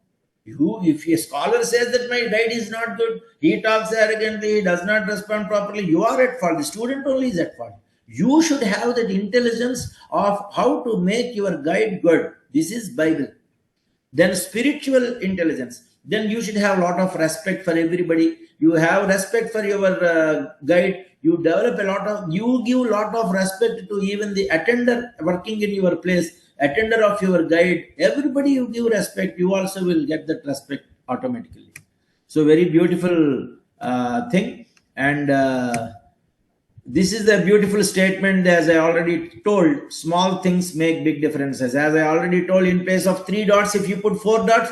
If a scholar says that my guide is not good, he talks arrogantly, he does not respond properly, you are at fault. The student only is at fault. You should have that intelligence of how to make your guide good. This is Bible. Then spiritual intelligence. Then you should have a lot of respect for everybody. You have respect for your guide. You develop you give a lot of respect to even the attender working in your place, attender of your guide. Everybody you give respect, you also will get that respect automatically. So very beautiful thing. And this is the beautiful statement, as I already told, small things make big differences. As I already told, in place of 3 dots, if you put 4 dots,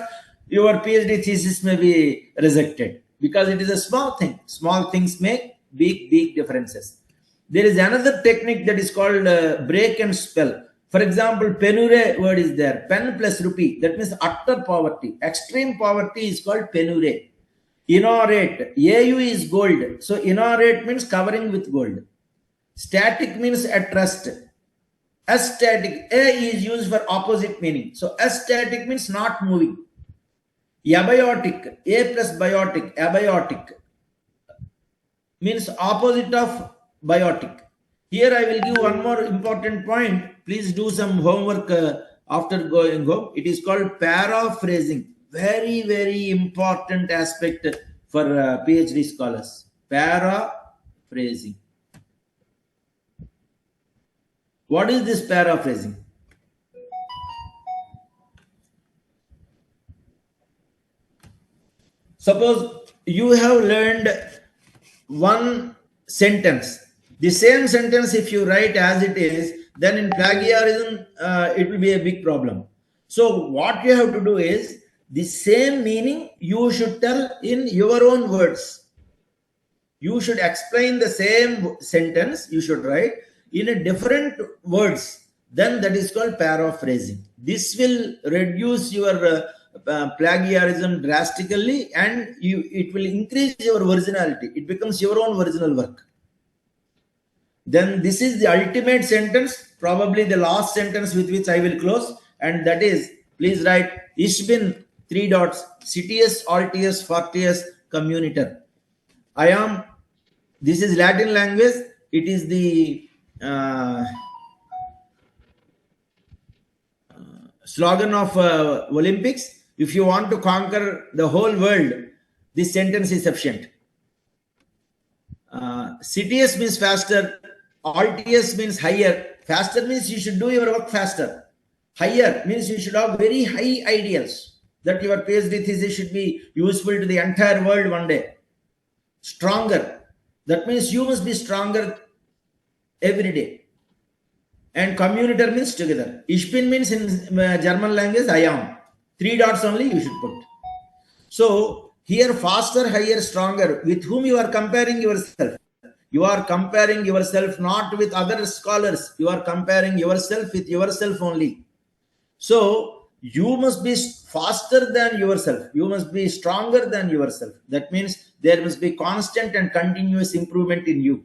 your PhD thesis may be rejected because it is a small thing. Small things make big differences. There is another technique that is called break and spell. For example, penure word is there. Pen plus rupee. That means utter poverty. Extreme poverty is called penure. Inorate. AU is gold. So inorate means covering with gold. Static means at rest. Astatic. A is used for opposite meaning. So astatic means not moving. Abiotic. A plus biotic. Abiotic means opposite of biotic. Here I will give one more important point. Please do some homework after going home. It is called paraphrasing. Very important aspect for PhD scholars. Paraphrasing. What is this paraphrasing? Suppose you have learned one sentence. The same sentence, if you write as it is, then in plagiarism, it will be a big problem. So what you have to do is, the same meaning you should tell in your own words. You should explain the same sentence, you should write in a different words. Then that is called paraphrasing. This will reduce your plagiarism drastically, and it will increase your originality. It becomes your own original work. Then this is the ultimate sentence, probably the last sentence with which I will close, and that is, please write, Ich bin 3 dots, CTS, Altius, Fortius, Communitor. I am, this is Latin language, it is the slogan of Olympics. If you want to conquer the whole world, this sentence is sufficient. CTS means faster, Altius means higher. Faster means you should do your work faster. Higher means you should have very high ideals, that your PhD thesis should be useful to the entire world one day. Stronger, that means you must be stronger every day. And communitor means together. Ich bin means in German language, I am. 3 dots only you should put. So here, faster, higher, stronger. With whom you are comparing yourself? You are comparing yourself not with other scholars. You are comparing yourself with yourself only. So you must be faster than yourself. You must be stronger than yourself. That means there must be constant and continuous improvement in you.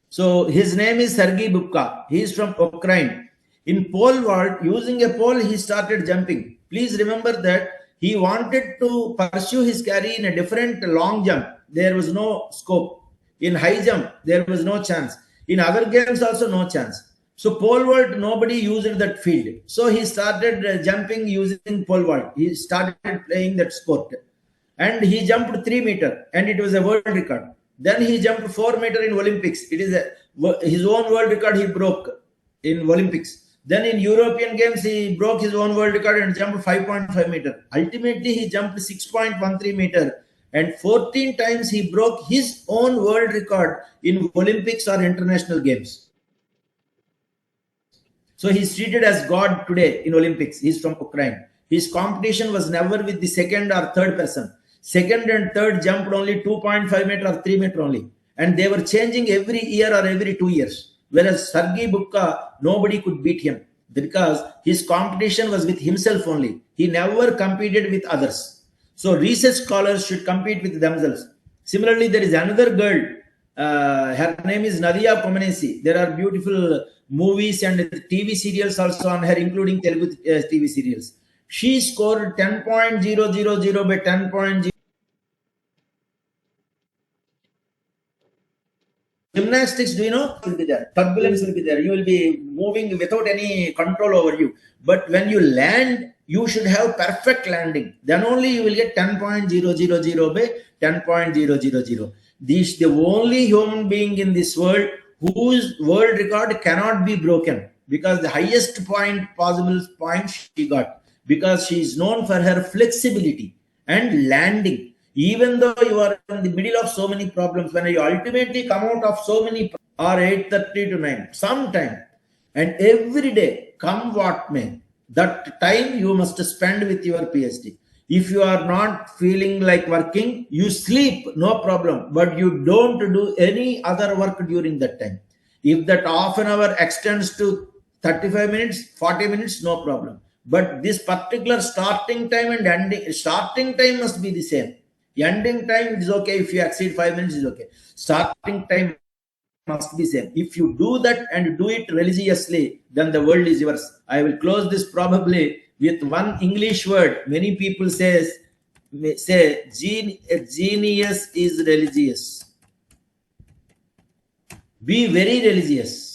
So his name is Sergei Bubka. He is from Ukraine. In pole vault, using a pole, he started jumping. Please remember that he wanted to pursue his career in a different long jump. There was no scope. In high jump, there was no chance. In other games also no chance. So pole vault, nobody used that field. So he started jumping using pole vault. He started playing that sport. And he jumped 3 meters and it was a world record. Then he jumped 4 meters in Olympics. It is his own world record he broke in Olympics. Then in European Games, he broke his own world record and jumped 5.5 meters. Ultimately, he jumped 6.13 meters. And 14 times he broke his own world record in Olympics or international games. So he's treated as God today in Olympics. He's from Ukraine. His competition was never with the second or third person. Second and third jumped only 2.5 meters or 3 meters only. And they were changing every year or every 2 years. Whereas Sergei Bubka, nobody could beat him because his competition was with himself only. He never competed with others. So research scholars should compete with themselves. Similarly, there is another girl Her name is Nadia Komanesi. There are beautiful movies and TV serials also on her, including Telugu TV serials. She scored 10.000 by 10.0. Gymnastics, do you know, will be there. Turbulence will be there. You will be moving without any control over you. But when you land, you should have perfect landing. Then only you will get 10.000 by 10.000. This the only human being in this world whose world record cannot be broken, because the highest possible point she got, because she is known for her flexibility and landing. Even though you are in the middle of so many problems, when you ultimately come out of so many, or 8:30 to 9 sometime, and every day, come what may, that time you must spend with your PhD. If you are not feeling like working, you sleep, no problem, but you don't do any other work during that time. If that half an hour extends to 35 minutes, 40 minutes, no problem. But this particular starting time and ending, starting time must be the same. Ending time is okay. If you exceed 5 minutes, is okay. Starting time must be same. If you do that and do it religiously, then the world is yours. I will close this probably with one English word. Many people say genius is religious. Be very religious.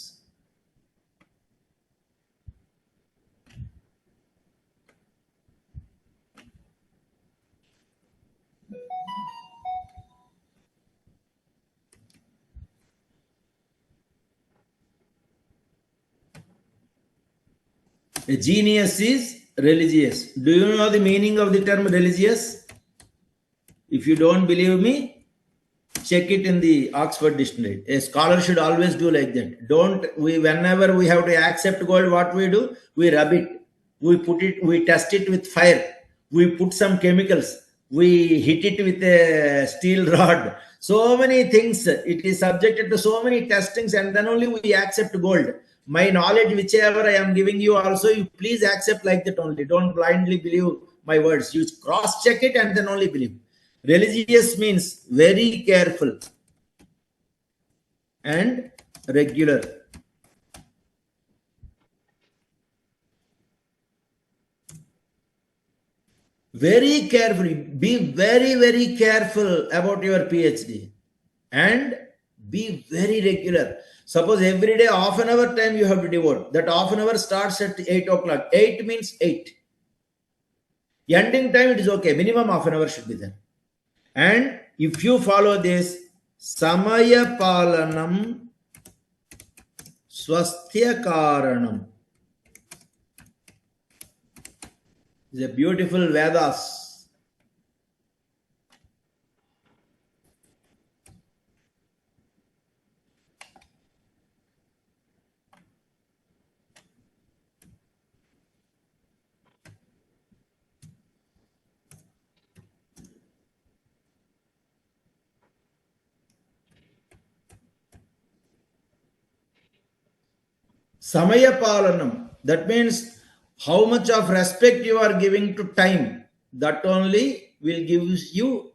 A genius is religious. Do you know the meaning of the term religious? If you don't believe me, check it in the Oxford Dictionary. A scholar should always do like that. Whenever we have to accept gold, what we do? We rub it. We test it with fire. We put some chemicals. We hit it with a steel rod. So many things. It is subjected to so many testings, and then only we accept gold. My knowledge, whichever I am giving you also, you please accept like that only. Don't blindly believe my words. You cross check it and then only believe. Religious means very careful and regular. Very carefully. Be very, very careful about your PhD and be very regular. Suppose every day half an hour time you have to devote. That half an hour starts at 8 o'clock. 8 means 8. Ending time it is okay. Minimum half an hour should be there. And if you follow this, Samaya Palanam Swasthya Karanam. It's a beautiful Vedas. Samaya Palanam. That means how much of respect you are giving to time. That only will give you.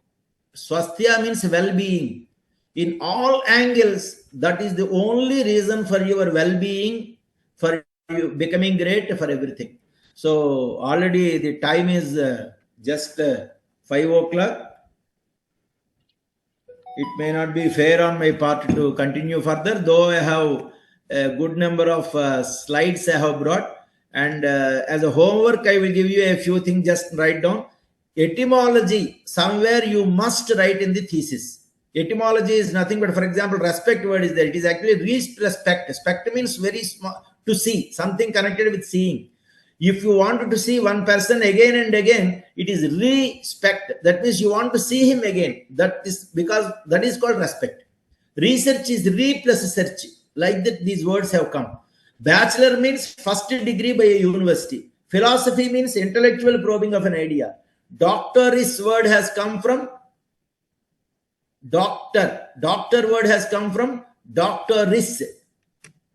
Swasthya means well-being. In all angles, that is the only reason for your well-being, for you becoming great, for everything. So already the time is just 5 o'clock. It may not be fair on my part to continue further, though I have a good number of slides I have brought. And as a homework, I will give you a few things, just write down. Etymology, somewhere you must write in the thesis. Etymology is nothing but, for example, respect word is there. It is actually respect. Respect means very small, to see, something connected with seeing. If you want to see one person again and again, it is respect. That means you want to see him again. That is because that is called respect. Research is re plus search. Like that, these words have come. Bachelor means first degree by a university. Philosophy means intellectual probing of an idea. Doctoris word has come from doctor. Doctor word has come from doctoris.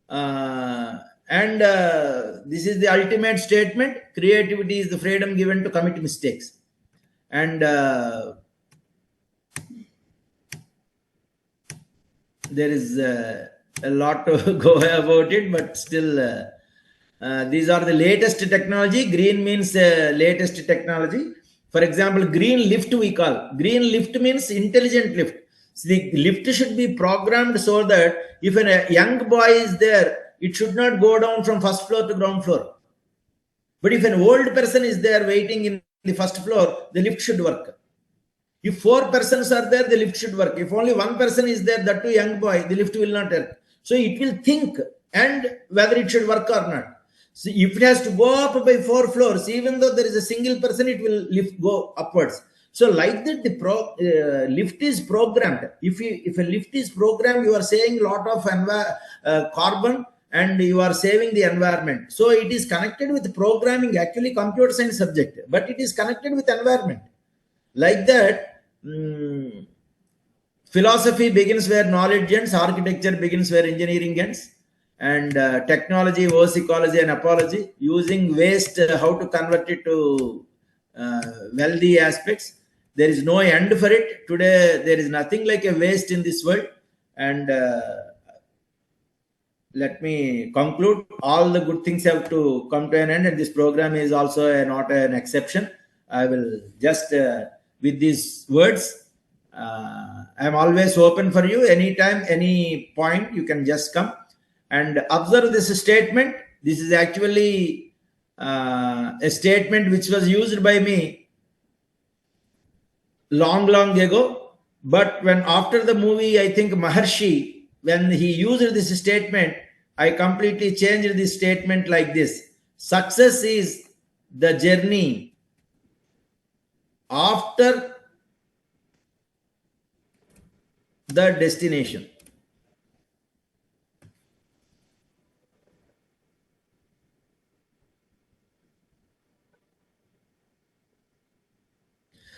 And this is the ultimate statement. Creativity is the freedom given to commit mistakes. And there is a lot to go about it, but still, these are the latest technology. Green means latest technology. For example, green lift we call. Green lift means intelligent lift. So the lift should be programmed so that if a young boy is there, it should not go down from first floor to ground floor. But if an old person is there waiting in the first floor, the lift should work. If 4 persons are there, the lift should work. If only 1 person is there, that too young boy, the lift will not work. So it will think and whether it should work or not. So if it has to go up by 4 floors, even though there is a single person, it will lift go upwards. So like that, the lift is programmed. If a lift is programmed, you are saving a lot of carbon and you are saving the environment. So it is connected with programming, actually computer science subject, but it is connected with environment. Like that, philosophy begins where knowledge ends, architecture begins where engineering ends, and technology was ecology and apology, using waste, how to convert it to wealthy aspects. There is no end for it. Today, there is nothing like a waste in this world. And let me conclude. All the good things have to come to an end, and this program is also not an exception. I will just, with these words, I am always open for you. Anytime, any point, you can just come and observe this statement. This is actually a statement which was used by me long ago. But when after the movie, I think Maharshi, when he used this statement, I completely changed this statement like this: success is the journey after the destination.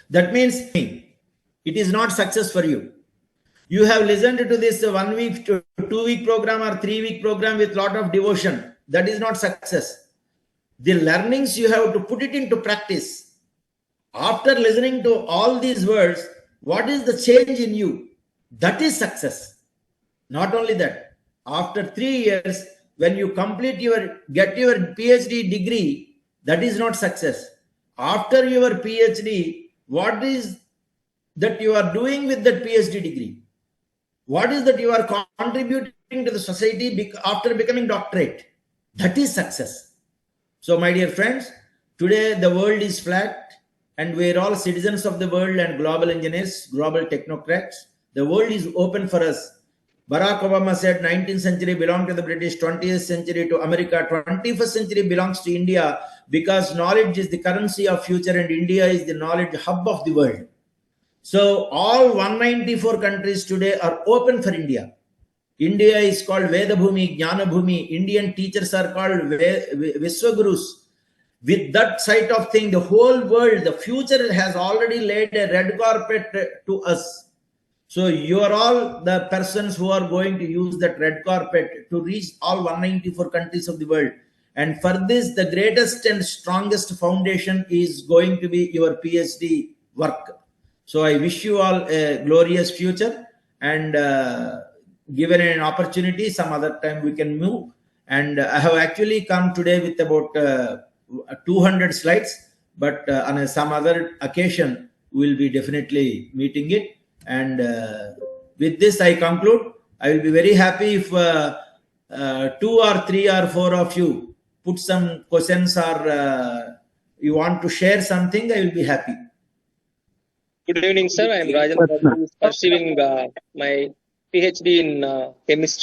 That means it is not success for you. You have listened to this 1 week, 2 week program or 3 week program with lot of devotion. That is not success. The learnings, you have to put it into practice. After listening to all these words, what is the change in you? That is success. Not only that, after 3 years, when you get your PhD degree, that is not success. After your PhD, what is that you are doing with that PhD degree? What is that you are contributing to the society after becoming doctorate? That is success. So, my dear friends, today the world is flat and we are all citizens of the world and global engineers, global technocrats. The world is open for us. Barack Obama said 19th century belonged to the British, 20th century to America, 21st century belongs to India, because knowledge is the currency of future and India is the knowledge hub of the world. So all 194 countries today are open for India. India is called Vedabhumi, Jnanabhumi. Indian teachers are called Viswagurus. With that side of thing, the whole world, the future has already laid a red carpet to us. So you are all the persons who are going to use that red carpet to reach all 194 countries of the world. And for this, the greatest and strongest foundation is going to be your PhD work. So I wish you all a glorious future, and given an opportunity, some other time we can move. And I have actually come today with about 200 slides, but on some other occasion, we'll be definitely meeting it. And with this, I conclude. I will be very happy if 2 or 3 or 4 of you put some questions or you want to share something. I will be happy. Good evening, sir. I am Rajan, pursuing my PhD in chemistry.